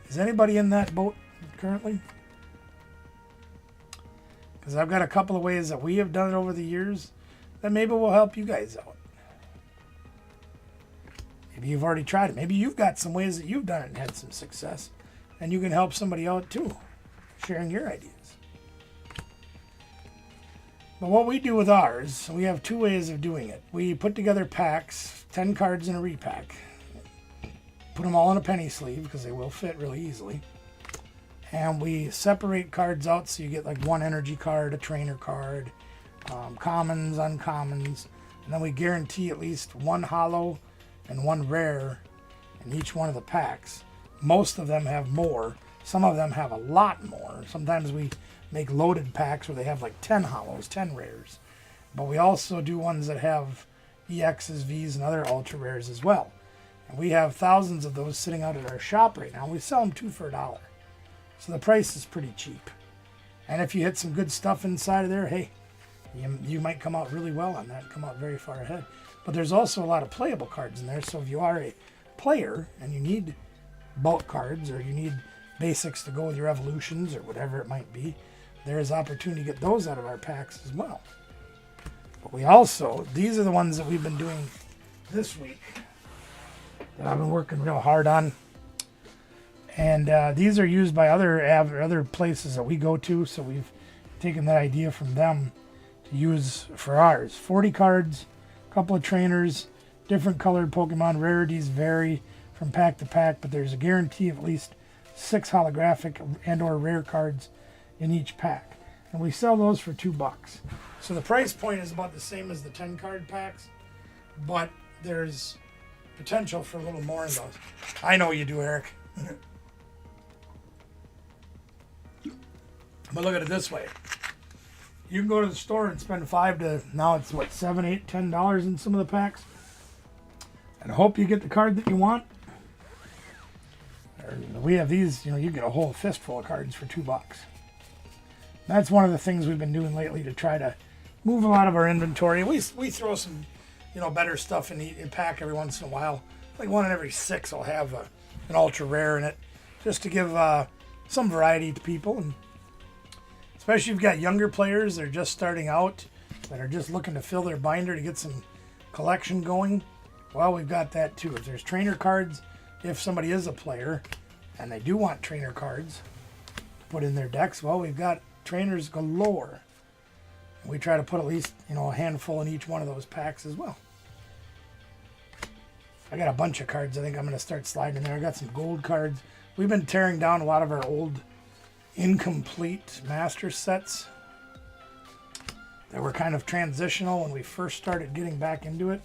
Is anybody in that boat currently? Because I've got a couple of ways that we have done it over the years that maybe will help you guys out. Maybe you've already tried it. Maybe you've got some ways that you've done it and had some success. And you can help somebody out too, sharing your ideas. But what we do with ours, we have two ways of doing it. We put together packs, 10 cards in a repack. Put them all in a penny sleeve because they will fit really easily. And we separate cards out so you get like one energy card, a trainer card, commons, uncommons. And then we guarantee at least one holo and one rare in each one of the packs. Most of them have more. Some of them have a lot more. Sometimes we make loaded packs where they have like 10 holos, 10 rares. But we also do ones that have EXs, Vs, and other ultra rares as well. And we have thousands of those sitting out at our shop right now. We sell them 2 for $1. So the price is pretty cheap. And if you hit some good stuff inside of there, hey, you might come out really well on that, come out very far ahead. But there's also a lot of playable cards in there. So if you are a player and you need bulk cards or you need basics to go with your evolutions or whatever it might be, there is opportunity to get those out of our packs as well. But we also, these are the ones that we've been doing this week that I've been working real hard on. And these are used by other places that we go to, so we've taken that idea from them to use for ours. 40 cards, a couple of trainers, different colored Pokemon. Rarities vary from pack to pack, but there's a guarantee of at least 6 holographic and or rare cards in each pack. And we sell those for $2. So the price point is about the same as the 10 card packs, but there's potential for a little more in those. I know you do, Eric. But look at it this way. You can go to the store and spend $5 to, now it's what, $7, $8, $10 in some of the packs. And hope you get the card that you want. We have these, you get a whole fistful of cards for $2. That's one of the things we've been doing lately to try to move a lot of our inventory. We throw some, better stuff in the pack every once in a while. Like 1 in every 6 will have an ultra rare in it, just to give some variety to people. And especially if you've got younger players that are just starting out, that are just looking to fill their binder to get some collection going. Well, we've got that too. If there's trainer cards, if somebody is a player and they do want trainer cards to put in their decks, well, we've got trainers galore. And we try to put at least, a handful in each one of those packs as well. I got a bunch of cards I think I'm going to start sliding in there. I got some gold cards. We've been tearing down a lot of our old incomplete master sets that were kind of transitional when we first started getting back into it.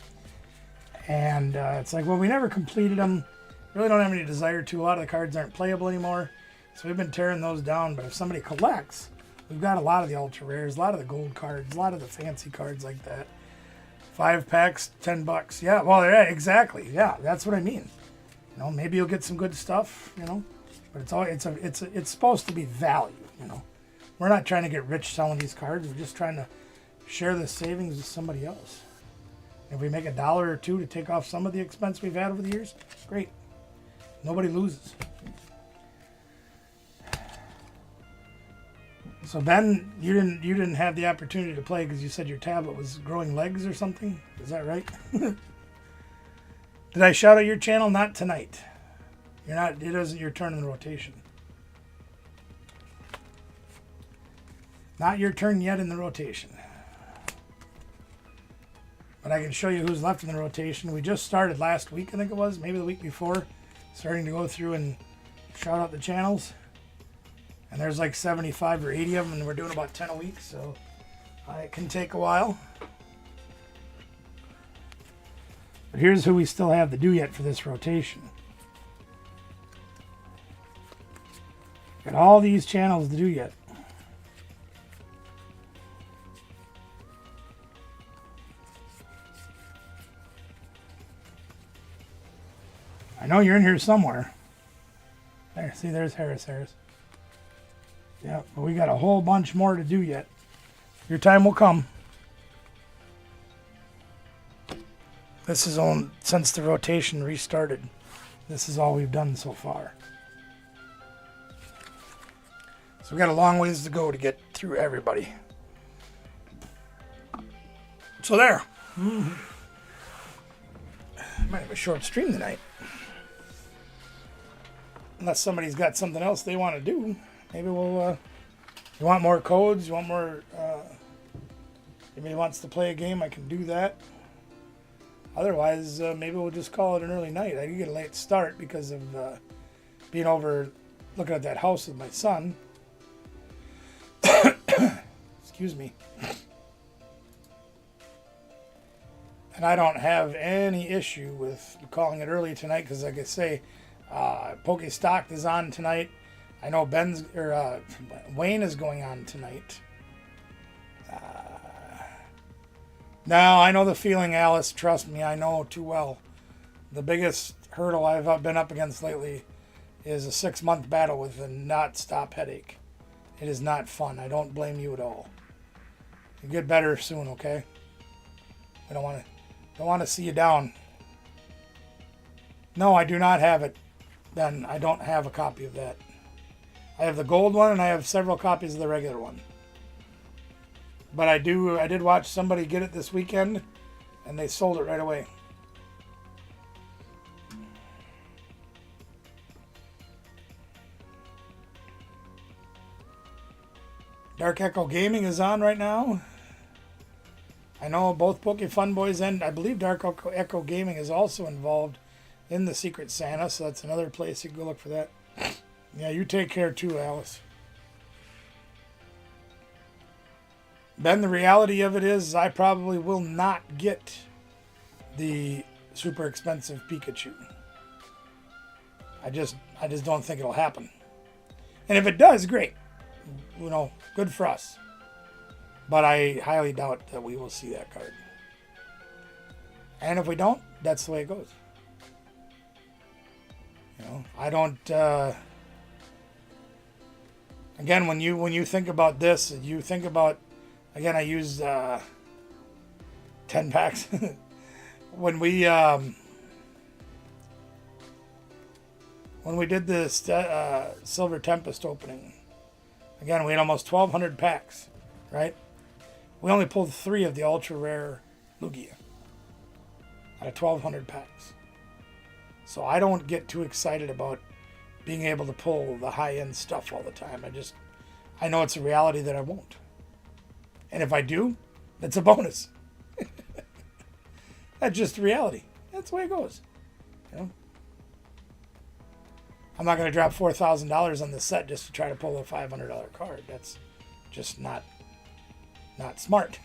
And it's like, well, we never completed them. Really don't have any desire to. A lot of the cards aren't playable anymore. So we've been tearing those down. But if somebody collects, we've got a lot of the ultra rares, a lot of the gold cards, a lot of the fancy cards like that. 5 packs, $10. Yeah, well, yeah, exactly. Yeah, that's what I mean. Maybe you'll get some good stuff, but it's supposed to be value, We're not trying to get rich selling these cards. We're just trying to share the savings with somebody else. If we make $1 or $2 to take off some of the expense we've had over the years, great. Nobody loses. So Ben, you didn't have the opportunity to play because you said your tablet was growing legs or something. Is that right? Did I shout out your channel? Not tonight. It isn't your turn in the rotation. Not your turn yet in the rotation. But I can show you who's left in the rotation. We just started last week, I think it was, maybe the week before. Starting to go through and shout out the channels. And there's like 75 or 80 of them, and we're doing about 10 a week, so it can take a while. But here's who we still have to do yet for this rotation. Got all these channels to do yet. I know you're in here somewhere. There, see, there's Harris. Yeah, but we got a whole bunch more to do yet. Your time will come. This is on since the rotation restarted. This is all we've done so far. So we got a long ways to go to get through everybody. So there. Might have a short stream tonight. Unless somebody's got something else they want to do. Maybe we'll, you want more codes? You want more, anybody wants to play a game, I can do that. Otherwise, maybe we'll just call it an early night. I did get a late start because of being over looking at that house with my son. Excuse me. And I don't have any issue with calling it early tonight because, like I say, Pokestock is on tonight. I know Wayne is going on tonight. Now, I know the feeling, Alice. Trust me, I know too well. The biggest hurdle I've been up against lately is a 6-month battle with a not-stop headache. It is not fun. I don't blame you at all. You get better soon, okay? I don't want to see you down. No, I do not have it. Then I don't have a copy of that. I have the gold one and I have several copies of the regular one. But I did watch somebody get it this weekend and they sold it right away. Dark Echo Gaming is on right now. I know both Poke Fun Boys and I believe Dark Echo Gaming is also involved in the Secret Santa, so that's another place you can go look for that. Yeah, you take care too, Alice. Ben, the reality of it is I probably will not get the super expensive Pikachu. I just don't think it'll happen. And if it does, great. You know, good for us. But I highly doubt that we will see that card. And if we don't, that's the way it goes. You know, I don't. Again, when you think about this, you think about. Again, I use 10 packs. When we did the Silver Tempest opening, again we had almost 1,200 packs, right? We only pulled 3 of the ultra rare Lugia out of 1,200 packs. So I don't get too excited about being able to pull the high-end stuff all the time. I know it's a reality that I won't. And if I do, that's a bonus. That's just reality. That's the way it goes. You know? I'm not going to drop $4,000 on the set just to try to pull a $500 card. That's just not smart.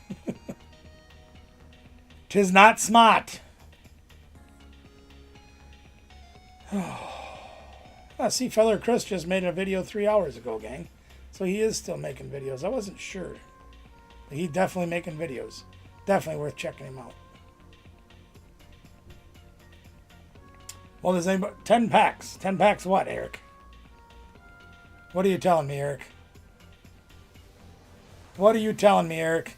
'Tis not smart. See, Feller Chris just made a video 3 hours ago, gang. So he is still making videos. I wasn't sure. But he's definitely making videos. Definitely worth checking him out. Well, there's anybody... 10 packs. 10 packs what, Eric? What are you telling me, Eric? What are you telling me, Eric?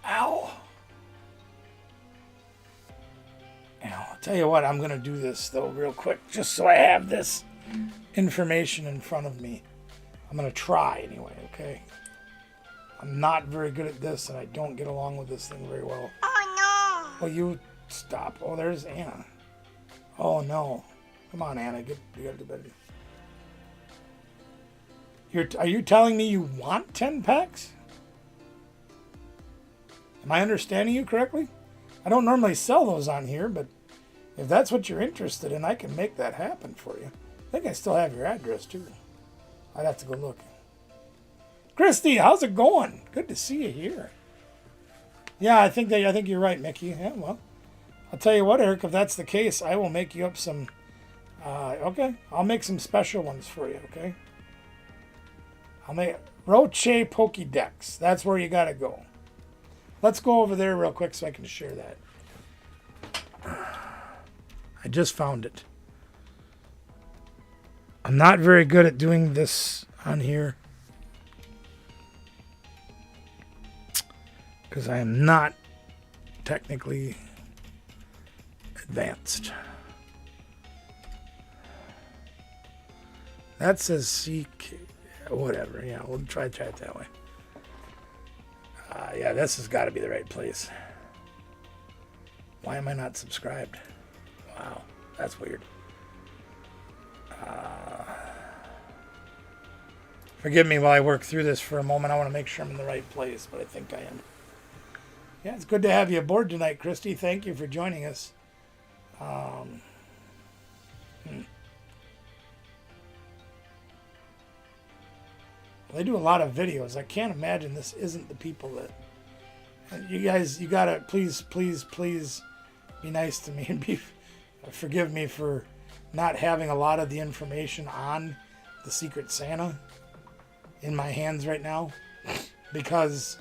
Ow. I'll tell you what, I'm going to do this, though, real quick, just so I have this information in front of me. I'm going to try, anyway, okay? I'm not very good at this, and I don't get along with this thing very well. Oh Will you stop? Oh, there's Anna. Oh, no. Come on, Anna. You gotta do better. Are you telling me you want 10 packs? Am I understanding you correctly? I don't normally sell those on here, but if that's what you're interested in, I can make that happen for you. I think I still have your address, too. I'd have to go look. Christy, how's it going? Good to see you here. Yeah, I think you're right, Mickey. Yeah, well, I'll tell you what, Eric, if that's the case, I will make you up some, okay, I'll make some special ones for you, okay? I'll make Roche Pokédex. That's where you got to go. Let's go over there real quick so I can share that. I just found it. I'm not very good at doing this on here because I am not technically advanced. That says CK, whatever. Yeah, we'll try it that way. Yeah, this has got to be the right place. Why am I not subscribed? Wow, that's weird. Forgive me while I work through this for a moment. I want to make sure I'm in the right place, but I think I am. Yeah, it's good to have you aboard tonight, Christy. Thank you for joining us. They do a lot of videos. I can't imagine this isn't the people that... You guys, you gotta please be nice to me and forgive me for not having a lot of the information on the Secret Santa in my hands right now, because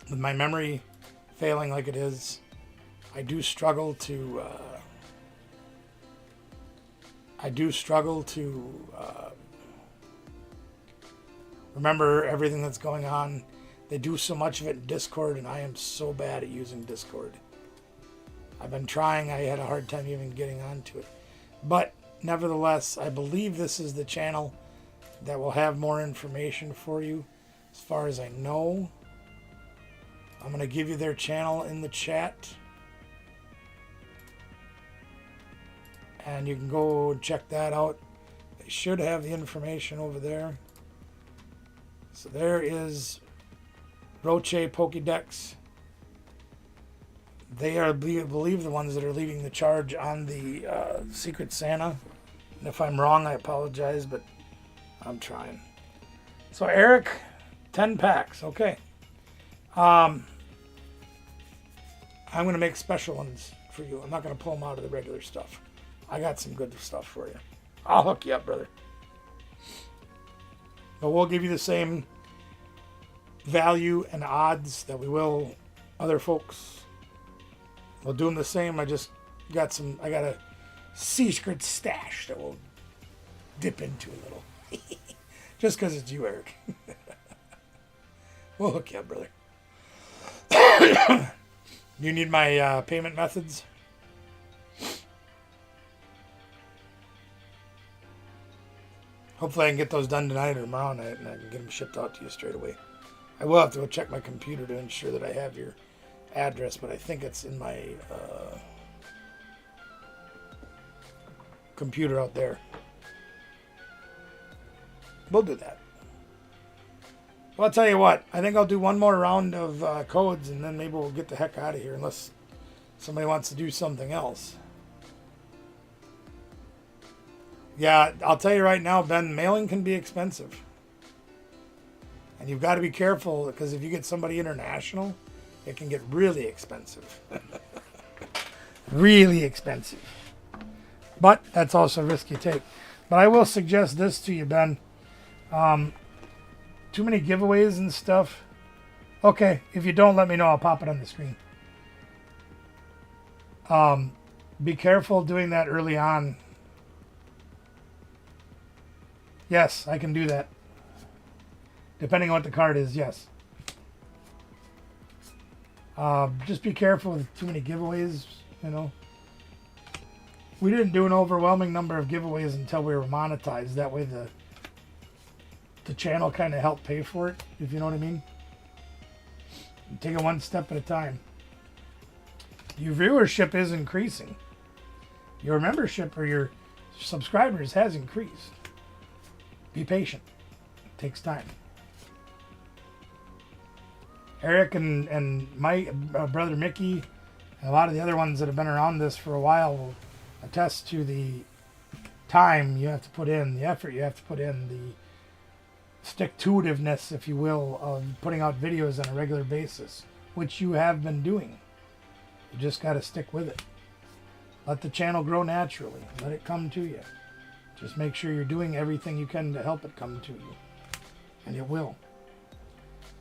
with my memory failing like it is, I do struggle to remember everything that's going on. They do so much of it in Discord, and I am so bad at using Discord. I've been trying. I had a hard time even getting onto it. But nevertheless, I believe this is the channel that will have more information for you, as far as I know. I'm going to give you their channel in the chat. And you can go check that out. They should have the information over there. So there is Roche Pokédex. They are, I believe, the ones that are leading the charge on the Secret Santa. And if I'm wrong, I apologize, but I'm trying. So Eric, 10 packs. Okay. I'm going to make special ones for you. I'm not going to pull them out of the regular stuff. I got some good stuff for you. I'll hook you up, brother. But we'll give you the same value and odds that we will other folks. We'll do them the same. I got a secret stash that we'll dip into a little. Just because it's you, Eric. We'll hook you up, brother. You need my payment methods? Hopefully I can get those done tonight or tomorrow night, and I can get them shipped out to you straight away. I will have to go check my computer to ensure that I have your address, but I think it's in my computer out there. We'll do that. Well, I'll tell you what. I think I'll do one more round of codes, and then maybe we'll get the heck out of here, unless somebody wants to do something else. Yeah, I'll tell you right now, Ben, mailing can be expensive. And you've got to be careful, because if you get somebody international, it can get really expensive. Really expensive. But that's also a risk you take. But I will suggest this to you, Ben. Too many giveaways and stuff. Okay, if you don't, let me know. I'll pop it on the screen. Be careful doing that early on. Yes, I can do that. Depending on what the card is, yes. Just be careful with too many giveaways, you know. We didn't do an overwhelming number of giveaways until we were monetized. That way the channel kind of helped pay for it, if you know what I mean. Take it one step at a time. Your viewership is increasing. Your membership or your subscribers has increased. Be patient. It takes time. Eric and my brother Mickey and a lot of the other ones that have been around this for a while will attest to the time you have to put in, the effort you have to put in, the stick-to-itiveness, if you will, of putting out videos on a regular basis, which you have been doing. You just got to stick with it. Let the channel grow naturally. Let it come to you. Just make sure you're doing everything you can to help it come to you. And it will.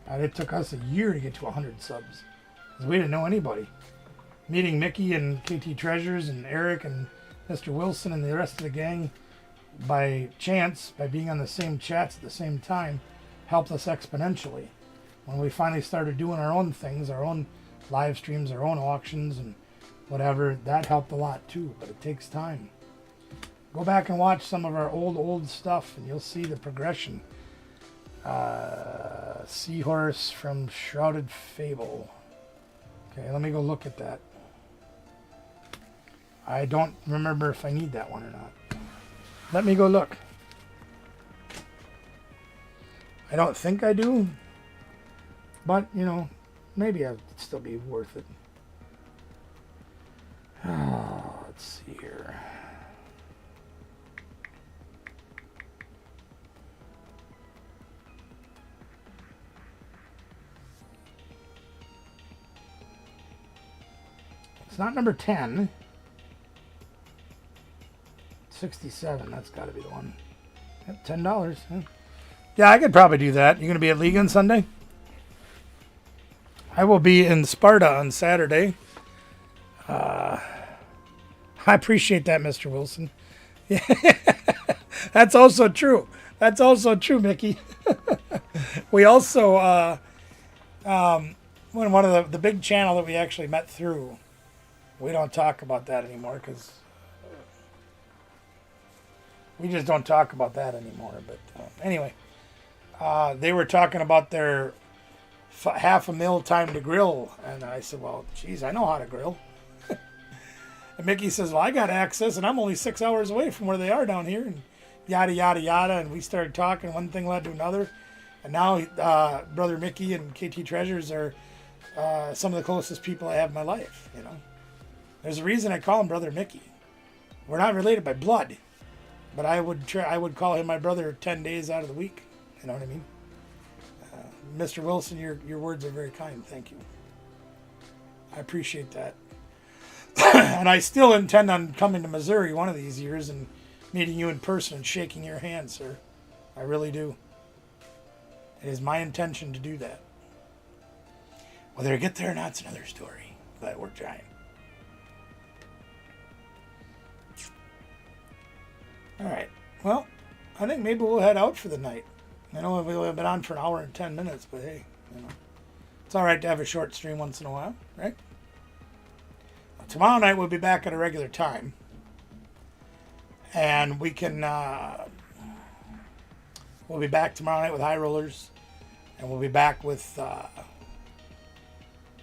And it took us a year to get to 100 subs. Because we didn't know anybody. Meeting Mickey and KT Treasures and Eric and Mr. Wilson and the rest of the gang by chance, by being on the same chats at the same time, helped us exponentially. When we finally started doing our own things, our own live streams, our own auctions and whatever, that helped a lot too, but it takes time. Go back and watch some of our old stuff and you'll see the progression. Seahorse from Shrouded Fable. Okay, let me go look at that. I don't remember if I need that one or not. Let me go look. I don't think I do. But, you know, maybe it'd still be worth it. Oh, let's see here. It's not number 10. 67, that's got to be the one. Yep, $10. Huh? Yeah, I could probably do that. You going to be at League on Sunday? I will be in Sparta on Saturday. I appreciate that, Mr. Wilson. Yeah. That's also true. That's also true, Mickey. We also, one of the big channel that we actually met through, we don't talk about that anymore because we just don't talk about that anymore. But anyway, they were talking about their $500,000 time to grill. And I said, well, geez, I know how to grill. And Mickey says, well, I got access and I'm only 6 hours away from where they are down here. And yada, yada, yada. And we started talking. One thing led to another. And now Brother Mickey and KT Treasures are some of the closest people I have in my life, you know. There's a reason I call him Brother Mickey. We're not related by blood. But I would call him my brother 10 days out of the week. You know what I mean? Mr. Wilson, your words are very kind. Thank you. I appreciate that. And I still intend on coming to Missouri one of these years and meeting you in person and shaking your hand, sir. I really do. It is my intention to do that. Whether I get there or not, it's another story. But we're trying. All right. Well, I think maybe we'll head out for the night. I know we've been on for an hour and 10 minutes, but hey, you know, it's all right to have a short stream once in a while, right? Tomorrow night we'll be back at a regular time, and we can. We'll be back tomorrow night with High Rollers, and we'll be back with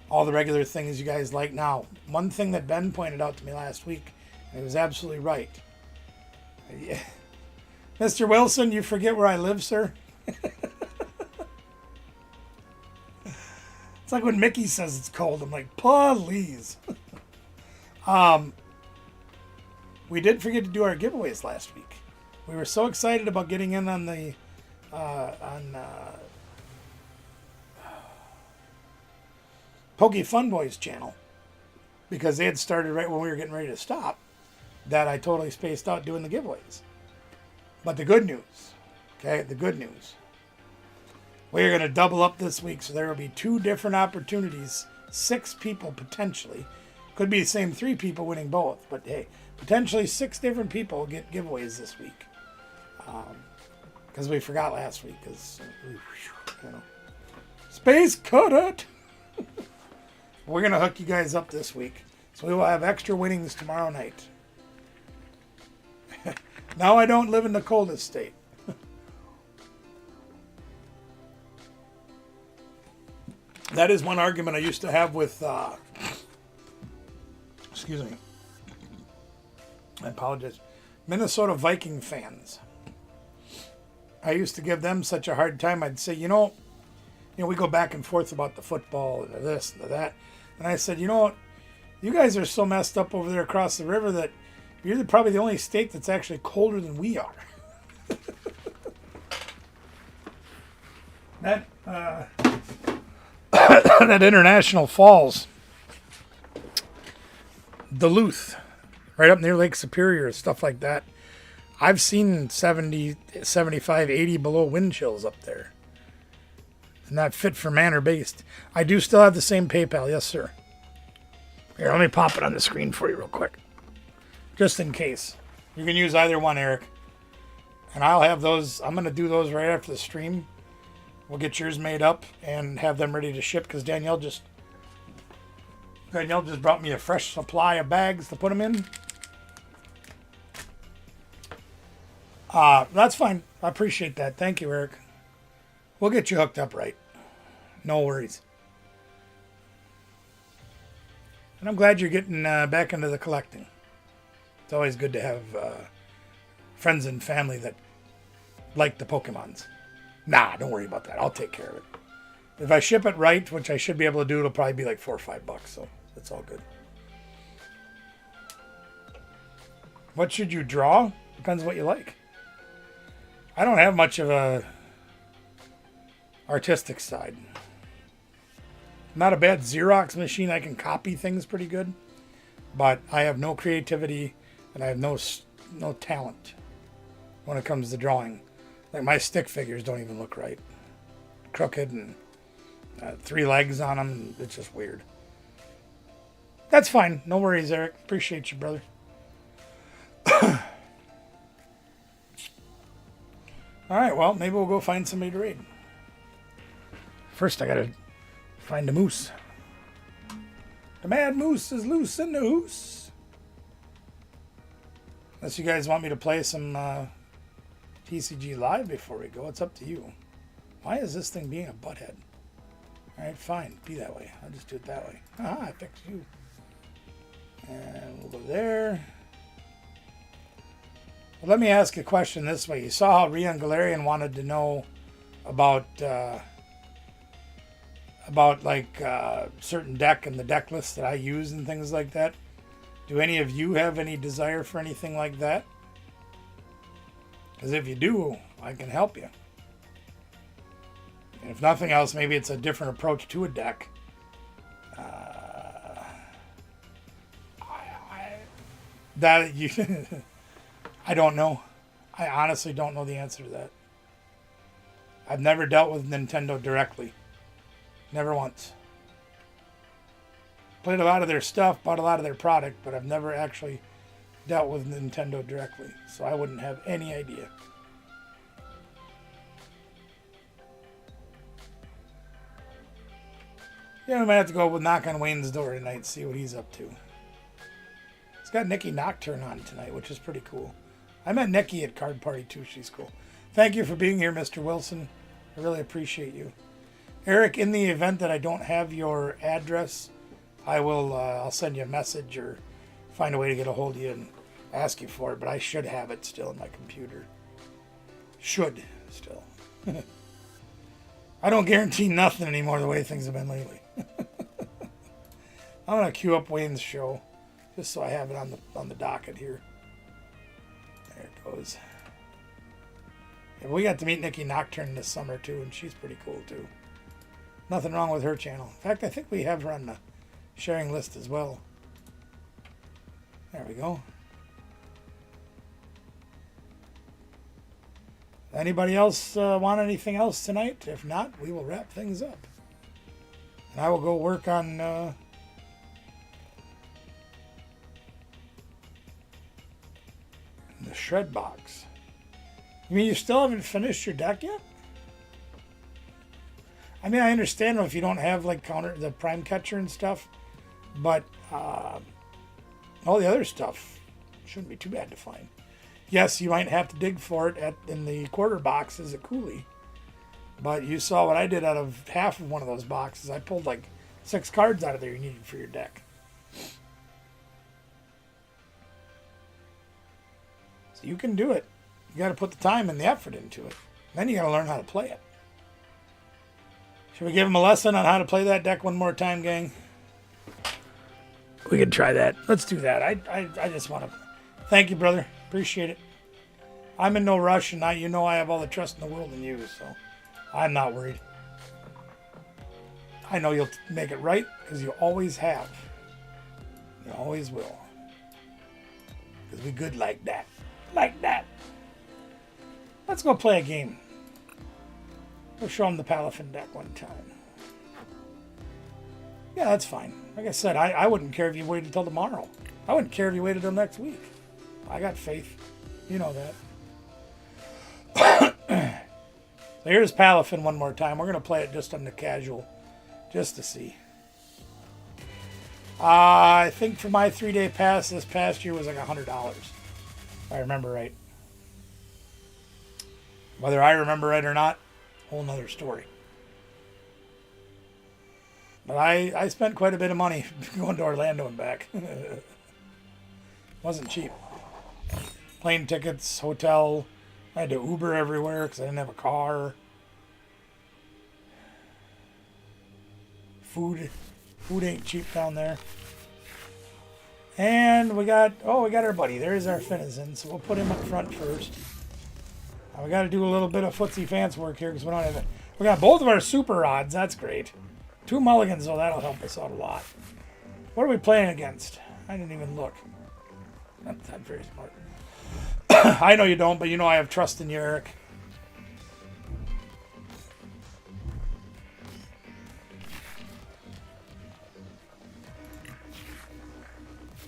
all the regular things you guys like. Now, one thing that Ben pointed out to me last week, and he was absolutely right. Yeah. Mr. Wilson, you forget where I live, sir? It's like when Mickey says it's cold. I'm like, please. We did forget to do our giveaways last week. We were so excited about getting in on the Pokey Fun Boys channel because they had started right when we were getting ready to stop, that I totally spaced out doing the giveaways. But the good news, okay, the good news, we're going to double up this week, so there will be 2 different opportunities, 6 people potentially. Could be the same 3 people winning both, but hey, potentially 6 different people will get giveaways this week. Because we forgot last week, because, you know, space cut it. We're going to hook you guys up this week, so we will have extra winnings tomorrow night. Now I don't live in the coldest state. That is one argument I used to have with Excuse me. I apologize. Minnesota Viking fans. I used to give them such a hard time. I'd say, we go back and forth about the football and this and that. And I said, you know what? You guys are so messed up over there across the river that you're probably the only state that's actually colder than we are. That that International Falls, Duluth, right up near Lake Superior, stuff like that. I've seen 70, 75, 80 below wind chills up there. It's not fit for man or based. I do still have the same PayPal, yes sir. Here, let me pop it on the screen for you real quick. Just in case. You can use either one, Eric. And I'll have those, I'm going to do those right after the stream. We'll get yours made up and have them ready to ship because Danielle just brought me a fresh supply of bags to put them in. That's fine. I appreciate that. Thank you, Eric. We'll get you hooked up right. No worries. And I'm glad you're getting back into the collecting. It's always good to have friends and family that like the Pokemons. Nah, don't worry about that. I'll take care of it. If I ship it right, which I should be able to do, it'll probably be like $4 or $5, so that's all good. What should you draw? Depends what you like. I don't have much of a artistic side. I'm not a bad Xerox machine. I can copy things pretty good, but I have no creativity and I have no talent when it comes to drawing. Like my stick figures don't even look right. Crooked and 3 legs on them. It's just weird. That's fine. No worries, Eric. Appreciate you, brother. All right, well, maybe we'll go find somebody to raid. First, I gotta find a moose. The mad moose is loose in the hoose. Unless you guys want me to play some PTCG live before we go, it's up to you. Why is this thing being a butthead? All right, fine. Be that way. I'll just do it that way. Aha, I fixed you. And we'll go there. Well, let me ask a question this way. You saw how Rian Galarian wanted to know about certain deck and the deck lists that I use and things like that. Do any of you have any desire for anything like that? Because if you do, I can help you. And if nothing else, maybe it's a different approach to a deck. I don't know. I honestly don't know the answer to that. I've never dealt with Nintendo directly. Never once. Played a lot of their stuff, bought a lot of their product, but I've never actually dealt with Nintendo directly. So I wouldn't have any idea. Yeah, we might have to go knock on Wayne's door tonight, see what he's up to. He's got Nikki Nocturne on tonight, which is pretty cool. I met Nikki at Card Party too. She's cool. Thank you for being here, Mr. Wilson. I really appreciate you. Eric, in the event that I don't have your address, I'll send you a message or find a way to get a hold of you and ask you for it, but I should have it still in my computer. Should still. I don't guarantee nothing anymore the way things have been lately. I'm going to queue up Wayne's show just so I have it on the docket here. There it goes. Yeah, we got to meet Nikki Nocturne this summer too, and she's pretty cool too. Nothing wrong with her channel. In fact, I think we have her on the sharing list as well. There we go. Anybody else want anything else tonight? If not, we will wrap things up. And I will go work on the shred box. You mean you still haven't finished your deck yet? I mean, I understand if you don't have like the prime catcher and stuff, but all the other stuff shouldn't be too bad to find. Yes, you might have to dig for it in the quarter boxes at Cooley, but you saw what I did out of half of one of those boxes. I pulled like 6 cards out of there you needed for your deck. So you can do it. You got to put the time and the effort into it. Then you got to learn how to play it. Should we give him a lesson on how to play that deck one more time, gang? We could try that. Let's do that. I just want to thank you, brother. Appreciate it. I'm in no rush, and you know I have all the trust in the world in you, so I'm not worried. I know you'll make it right, because you always have. You always will. Because we good like that. Like that. Let's go play a game. We'll show him the Palafin deck one time. Yeah, that's fine. Like I said, I wouldn't care if you waited until tomorrow. I wouldn't care if you waited till next week. I got faith. You know that. So here's Palafin one more time. We're going to play it just on the casual. Just to see. I think for my 3-day pass this past year was like $100. If I remember right. Whether I remember right or not, whole nother story. But I spent quite a bit of money going to Orlando and back. Wasn't cheap. Plane tickets, hotel. I had to Uber everywhere because I didn't have a car. Food ain't cheap down there. And we got our buddy. There's our Finizen, so we'll put him up front first. Now we got to do a little bit of footsie fans work here because we don't have it. We got both of our super odds. That's great. 2 mulligans, though. That'll help us out a lot. What are we playing against? I didn't even look. Not very smart. I know you don't, but you know I have trust in you, Eric.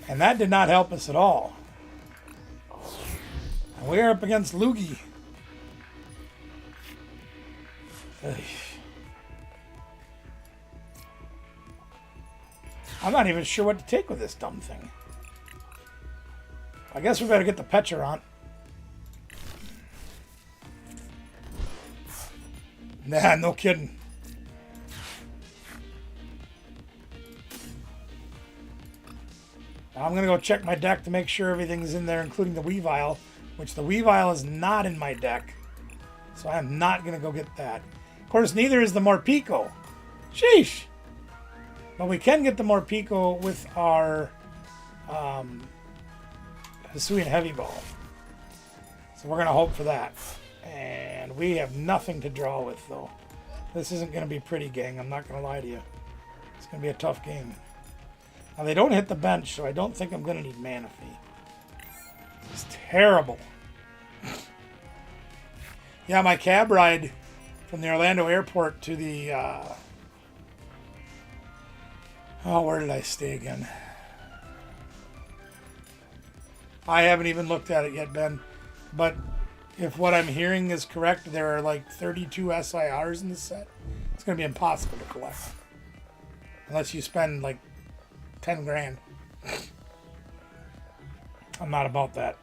And that did not help us at all. And we're up against Loogie. I'm not even sure what to take with this dumb thing. I guess we better get the Pecher on. Nah, no kidding. I'm going to go check my deck to make sure everything's in there, including the Weavile, which the Weavile is not in my deck. So I'm not going to go get that. Of course, neither is the Morpeko. Sheesh! But we can get the Morpeko with our Hisuian Heavy Ball. So we're going to hope for that. And we have nothing to draw with, though. This isn't going to be pretty, gang. I'm not going to lie to you. It's going to be a tough game. Now, they don't hit the bench, so I don't think I'm going to need Mana Fee. It's terrible. Yeah, my cab ride from the Orlando airport to the... where did I stay again? I haven't even looked at it yet, Ben. But if what I'm hearing is correct, there are like 32 SIRs in the set. It's going to be impossible to collect. Unless you spend like 10 grand. I'm not about that.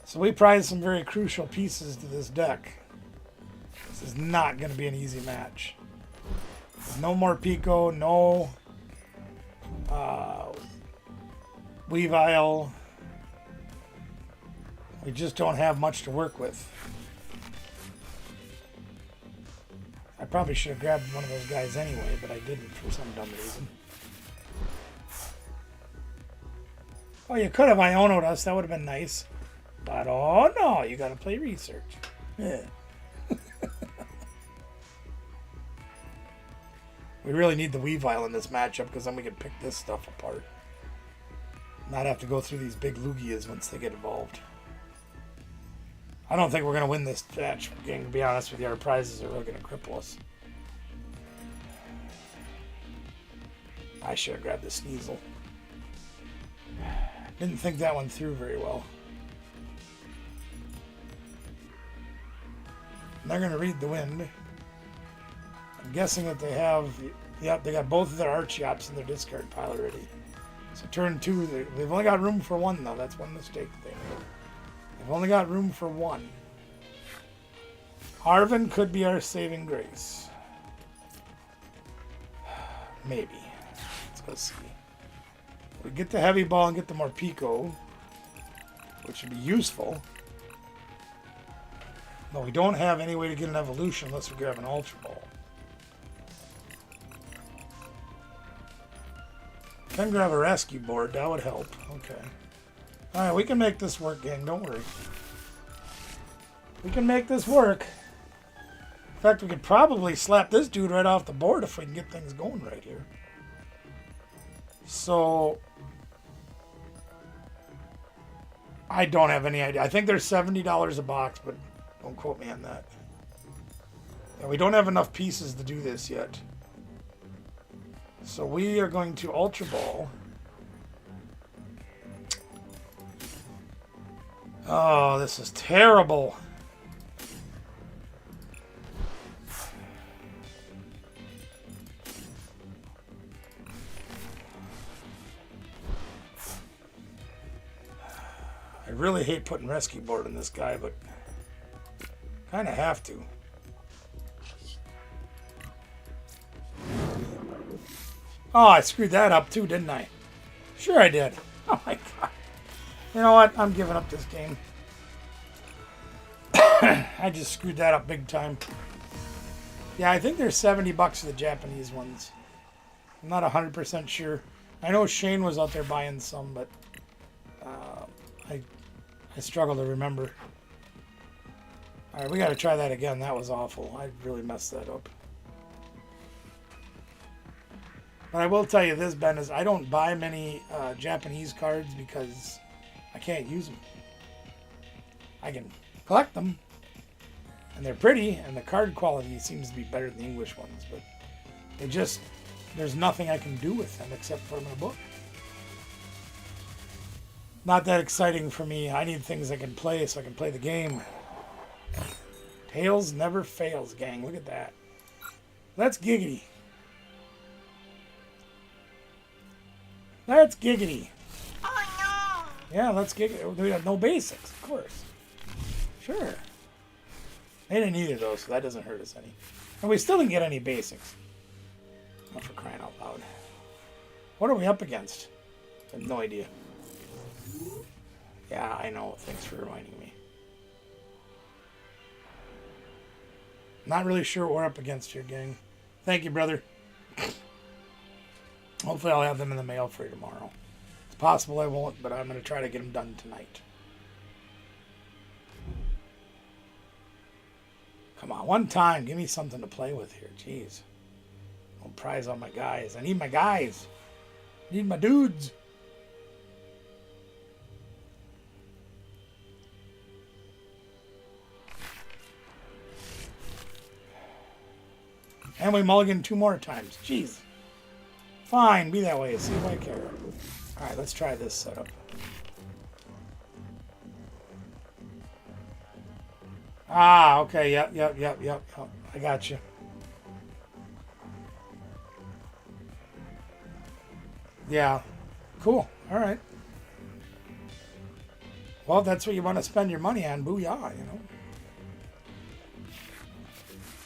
So we prize some very crucial pieces to this deck. This is not going to be an easy match. No more Pico, no Weavile. We just don't have much to work with. I probably should have grabbed one of those guys anyway, but I didn't for some dumb reason. Oh, you could have Iono'd us. That would have been nice. But, oh no, you got to play research. Yeah. We really need the Weavile in this matchup because then we can pick this stuff apart. Not have to go through these big Lugias once they get involved. I don't think we're going to win this match, gang, to be honest with you. Our prizes are really going to cripple us. I should have grabbed the Sneasel. Didn't think that one through very well. And they're going to read the wind. I'm guessing that they have... Yep, they got both of their Archeops in their discard pile already. So turn 2, they've only got room for 1, though. That's one mistake they made. They've only got room for 1. Arvin could be our saving grace. Maybe. Let's go see. We get the heavy ball and get the more Pico, which would be useful. No, we don't have any way to get an evolution unless we grab an Ultra Ball. Can grab a rescue board, that would help. Okay. Alright, we can make this work, gang, don't worry. We can make this work. In fact, we could probably slap this dude right off the board if we can get things going right here. So, I don't have any idea. I think they're $70 a box, but don't quote me on that. Yeah, we don't have enough pieces to do this yet. So we are going to Ultra Ball. Oh, this is terrible. I really hate putting rescue board on this guy, but kind of have to. Oh, I screwed that up too, didn't I? Sure I did. Oh my god. You know what? I'm giving up this game. I just screwed that up big time. Yeah, I think they're $70 for the Japanese ones. I'm not 100% sure. I know Shane was out there buying some, but I struggle to remember. Alright, we gotta try that again. That was awful. I really messed that up. But I will tell you this, Ben, is I don't buy many Japanese cards because I can't use them. I can collect them, and they're pretty, and the card quality seems to be better than the English ones, but they just, there's nothing I can do with them except put them in a book. Not that exciting for me. I need things I can play so I can play the game. Tails never fails, gang. Look at that. That's giggity. That's giggity. Oh Yeah, let's giggity. We have no basics, of course. Sure. They didn't either, though, so that doesn't hurt us any. And we still didn't get any basics. Oh, for crying out loud. What are we up against? I have no idea. Yeah, I know. Thanks for reminding me. Not really sure what we're up against here, gang. Thank you, brother. Hopefully I'll have them in the mail for you tomorrow. It's possible I won't, but I'm going to try to get them done tonight. Come on, one time. Give me something to play with here. Jeez. Don't prize on my guys. I need my guys. I need my dudes. And we mulligan 2 more times. Jeez. Fine, be that way. See if I care. Alright, let's try this setup. Ah, okay. Yep. I got you. Yeah. Cool. Alright. Well, that's what you want to spend your money on. Booyah, you know.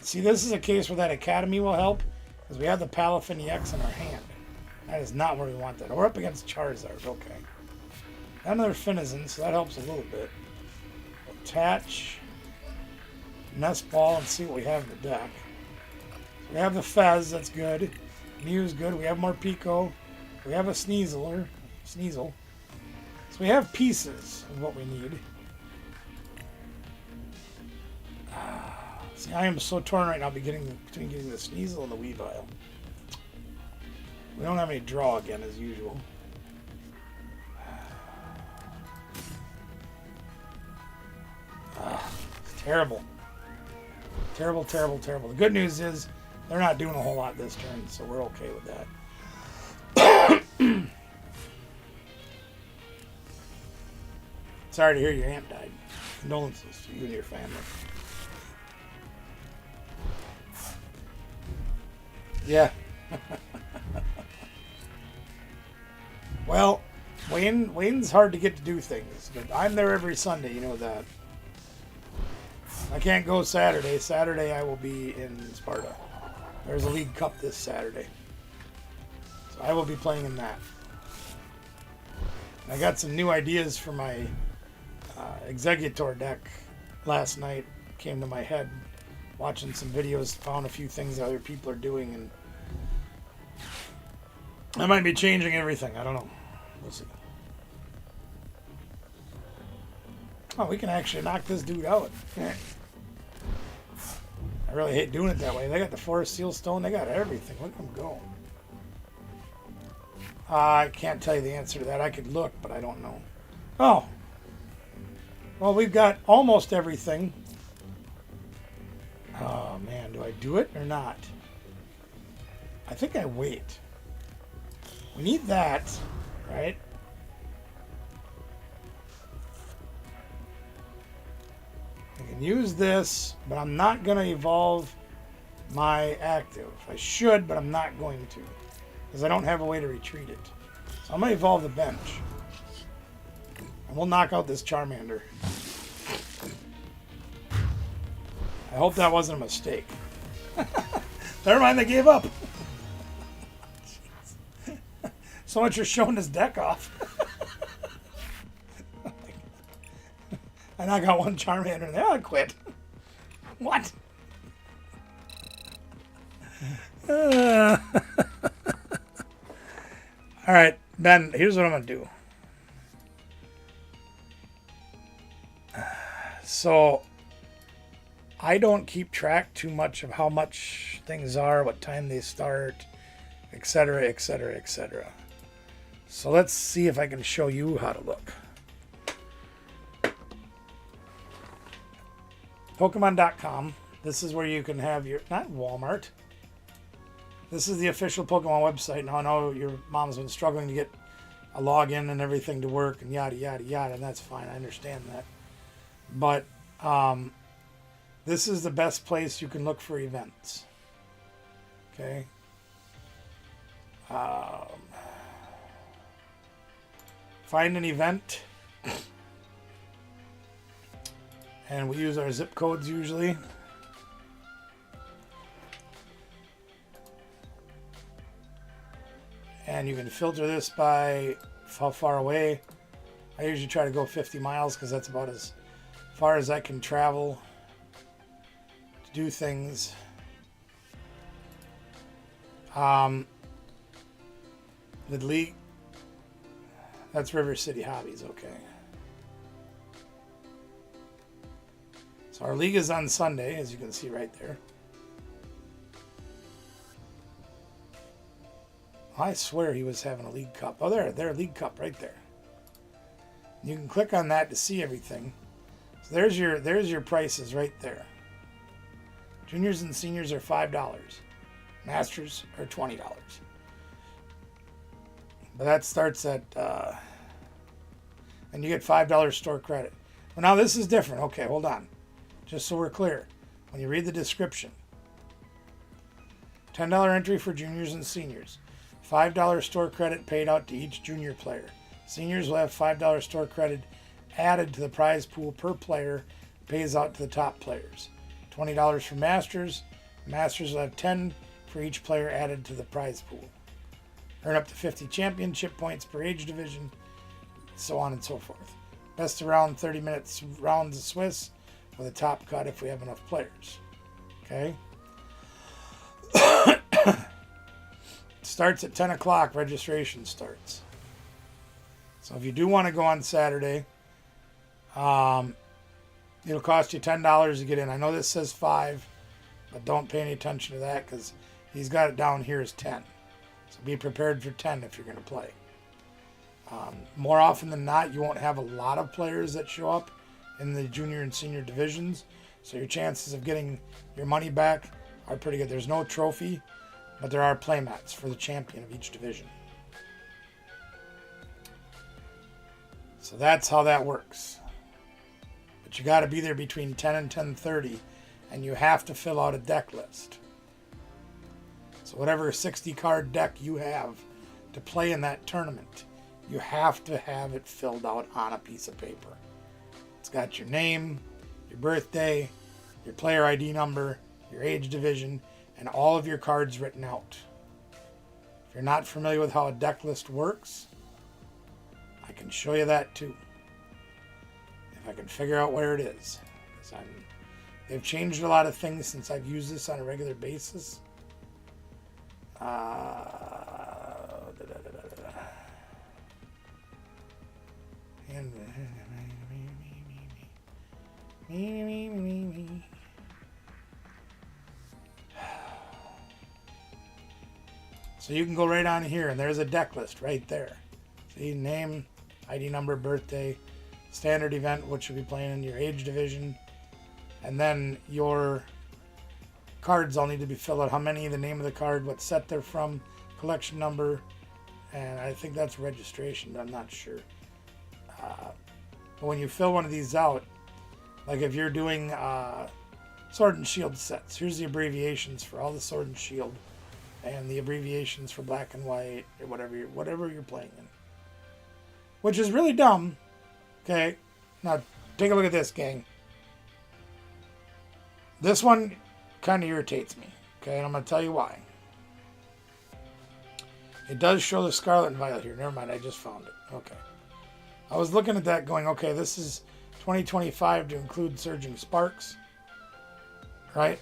See, this is a case where that Academy will help, because we have the Palafin EX in our hand. That is not where we want that. We're up against Charizard, okay. Another Finizen, so that helps a little bit. Attach, Nest Ball, and see what we have in the deck. So we have the Fez, that's good. Mew's good. We have more Pico. We have a Sneasel. So we have pieces of what we need. See, I am so torn right now between getting the Sneasel and the Weavile. We don't have any draw again, as usual. It's terrible. Terrible. The good news is they're not doing a whole lot this turn, so we're okay with that. Sorry to hear your aunt died. Condolences to you and your family. Yeah. Well, Wayne's hard to get to do things, but I'm there every Sunday, you know that. I can't go Saturday. Saturday I will be in Sparta. There's a League Cup this Saturday. So I will be playing in that. I got some new ideas for my Executor deck last night. Came to my head watching some videos, found a few things other people are doing, and I might be changing everything. I don't know. We'll see. Oh, we can actually knock this dude out. I really hate doing it that way. They got the Forest Seal Stone. They got everything. Look at them go. I can't tell you the answer to that. I could look, but I don't know. Oh. Well, we've got almost everything. Oh, man. Do I do it or not? I think I wait. We need that, right? I can use this, but I'm not going to evolve my active. I should, but I'm not going to, because I don't have a way to retreat it. So I'm going to evolve the bench. And we'll knock out this Charmander. I hope that wasn't a mistake. Never mind, they gave up. So much for showing his deck off. And I got one Charmander in there. I quit. What? All right, Ben, here's what I'm going to do. So, I don't keep track too much of how much things are, what time they start, etc., etc., etc. So let's see if I can show you how to look. Pokemon.com. This is where you can have your, not Walmart. This is the official Pokemon website. Now I know your mom's been struggling to get a login and everything to work and yada, yada, yada, and that's fine. I understand that. But this is the best place you can look for events. Okay. Find an event. And we use our zip codes usually. And you can filter this by how far away. I usually try to go 50 miles because that's about as far as I can travel to do things. The league, that's River City Hobbies, okay. So our league is on Sunday, as you can see right there. I swear he was having a league cup. Oh, there, league cup right there. You can click on that to see everything. So there's your prices right there. Juniors and seniors are $5. Masters are $20. But that starts at, and you get $5 store credit. Well, now this is different. Okay, hold on. Just so we're clear. When you read the description, $10 entry for juniors and seniors. $5 store credit paid out to each junior player. Seniors will have $5 store credit added to the prize pool per player, pays out to the top players. $20 for masters. Masters will have $10 for each player added to the prize pool. Earn up to 50 championship points per age division, so on and so forth. Best around 30 minutes rounds of Swiss with a top cut if we have enough players. Okay? Starts at 10 o'clock, registration starts. So if you do want to go on Saturday, it'll cost you $10 to get in. I know this says $5, but don't pay any attention to that because he's got it down here as 10. So be prepared for 10 if you're going to play. More often than not, you won't have a lot of players that show up in the junior and senior divisions, so your chances of getting your money back are pretty good. There's no trophy, but there are playmats for the champion of each division. So that's how that works. But you got to be there between 10 and 10:30, and you have to fill out a deck list. So whatever 60 card deck you have to play in that tournament, you have to have it filled out on a piece of paper. It's got your name, your birthday, your player ID number, your age division, and all of your cards written out. If you're not familiar with how a deck list works, I can show you that too. If I can figure out where it is. They've changed a lot of things since I've used this on a regular basis. So you can go right on here, and there's a deck list right there. See, name, ID number, birthday, standard event, what should be playing in your age division, and then your cards all need to be filled out. How many, the name of the card, what set they're from, collection number, and I think that's registration, but I'm not sure. But when you fill one of these out, like if you're doing Sword and Shield sets, here's the abbreviations for all the Sword and Shield, and the abbreviations for Black and White, or whatever you're playing in. Which is really dumb. Okay, now take a look at this, gang. This one kind of irritates me. Okay, and I'm going to tell you why. It does show the Scarlet and Violet here. Never mind, I just found it. Okay. I was looking at that going, okay, this is 2025 to include Surging Sparks. Right?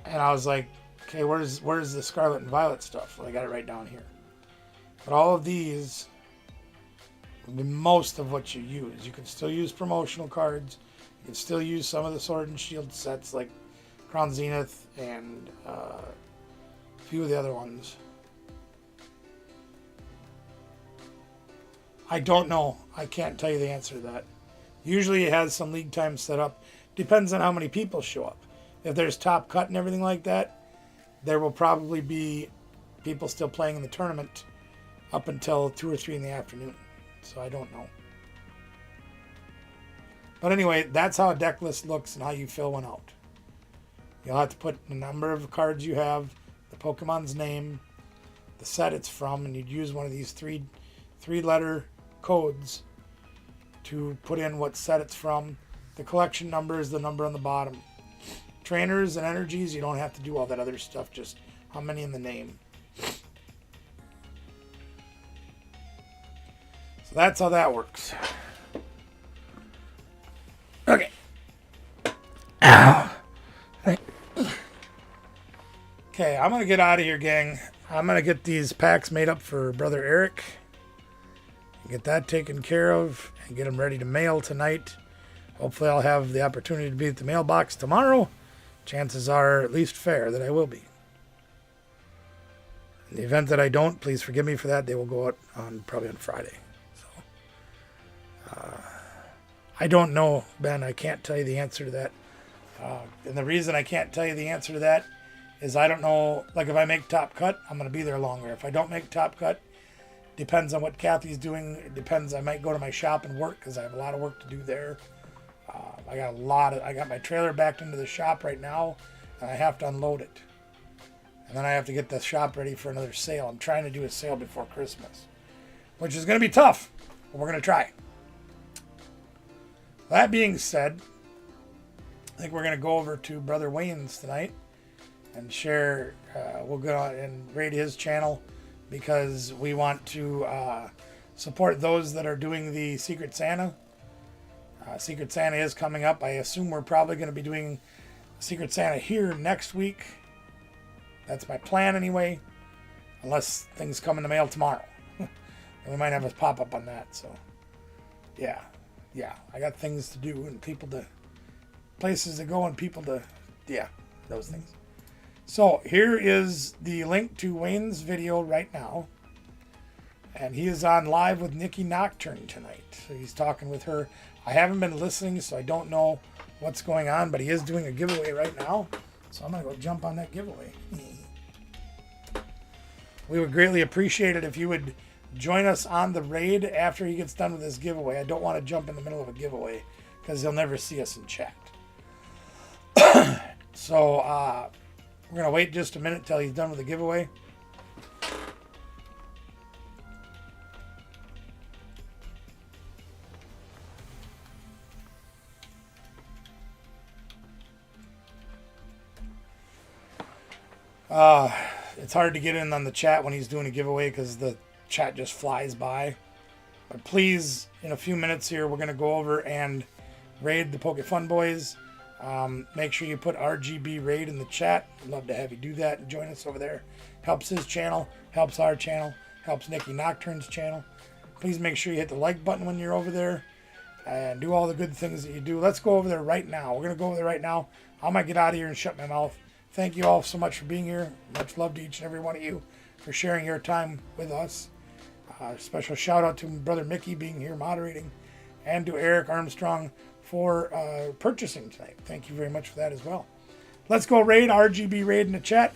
And I was like, okay, where's the Scarlet and Violet stuff? Well, I got it right down here. But all of these will be most of what you use. You can still use promotional cards. You can still use some of the Sword and Shield sets like Crown Zenith and a few of the other ones. I don't know. I can't tell you the answer to that. Usually it has some league time set up. Depends on how many people show up. If there's top cut and everything like that, there will probably be people still playing in the tournament up until 2 or 3 in the afternoon. So I don't know. But anyway, that's how a deck list looks and how you fill one out. You'll have to put the number of cards you have, the Pokemon's name, the set it's from, and you'd use one of these three-letter codes to put in what set it's from. The collection number is the number on the bottom. Trainers and energies, you don't have to do all that other stuff, just how many in the name. So that's how that works. Okay. Ow. Okay, I'm going to get out of here, gang. I'm going to get these packs made up for Brother Eric. Get that taken care of and get them ready to mail tonight. Hopefully I'll have the opportunity to be at the mailbox tomorrow. Chances are at least fair that I will be. In the event that I don't, please forgive me for that. They will go out probably on Friday. So, I don't know, Ben. I can't tell you the answer to that. And the reason I can't tell you the answer to that is I don't know. Like if I make top cut, I'm going to be there longer. If I don't make top cut, depends on what Kathy's doing. It depends. I might go to my shop and work because I have a lot of work to do there. I got my trailer backed into the shop right now, and I have to unload it. And then I have to get the shop ready for another sale. I'm trying to do a sale before Christmas, which is going to be tough, but we're going to try. That being said, I think we're going to go over to Brother Wayne's tonight and share. We'll go out and raid his channel because we want to support those that are doing the Secret Santa. Secret Santa is coming up. I assume we're probably going to be doing Secret Santa here next week. That's my plan anyway. Unless things come in the mail tomorrow. And we might have a pop-up on that. So, yeah. I got things to do and places to go and people to, those things. So, here is the link to Wayne's video right now. And he is on live with Nikki Nocturne tonight. So he's talking with her. I haven't been listening, so I don't know what's going on, but he is doing a giveaway right now. So I'm going to go jump on that giveaway. We would greatly appreciate it if you would join us on the raid after he gets done with this giveaway. I don't want to jump in the middle of a giveaway because he'll never see us in chat. So we're going to wait just a minute till he's done with the giveaway. It's hard to get in on the chat when he's doing a giveaway because the chat just flies by. But please, in a few minutes here, we're going to go over and raid the Poke Fun Boys. Make sure you put RGB raid in the chat. I'd love to have you do that and join us over there. Helps his channel, helps our channel, helps Nicky Nocturne's channel. Please make sure you hit the like button when you're over there and do all the good things that you do. Let's go over there right now. We're going to go over there right now. I might get out of here and shut my mouth. Thank you all so much for being here. Much love to each and every one of you for sharing your time with us. Special shout out to brother Mickey being here moderating, and to Eric Armstrong for purchasing tonight. Thank you very much for that as well. Let's go raid RGB raid in the chat.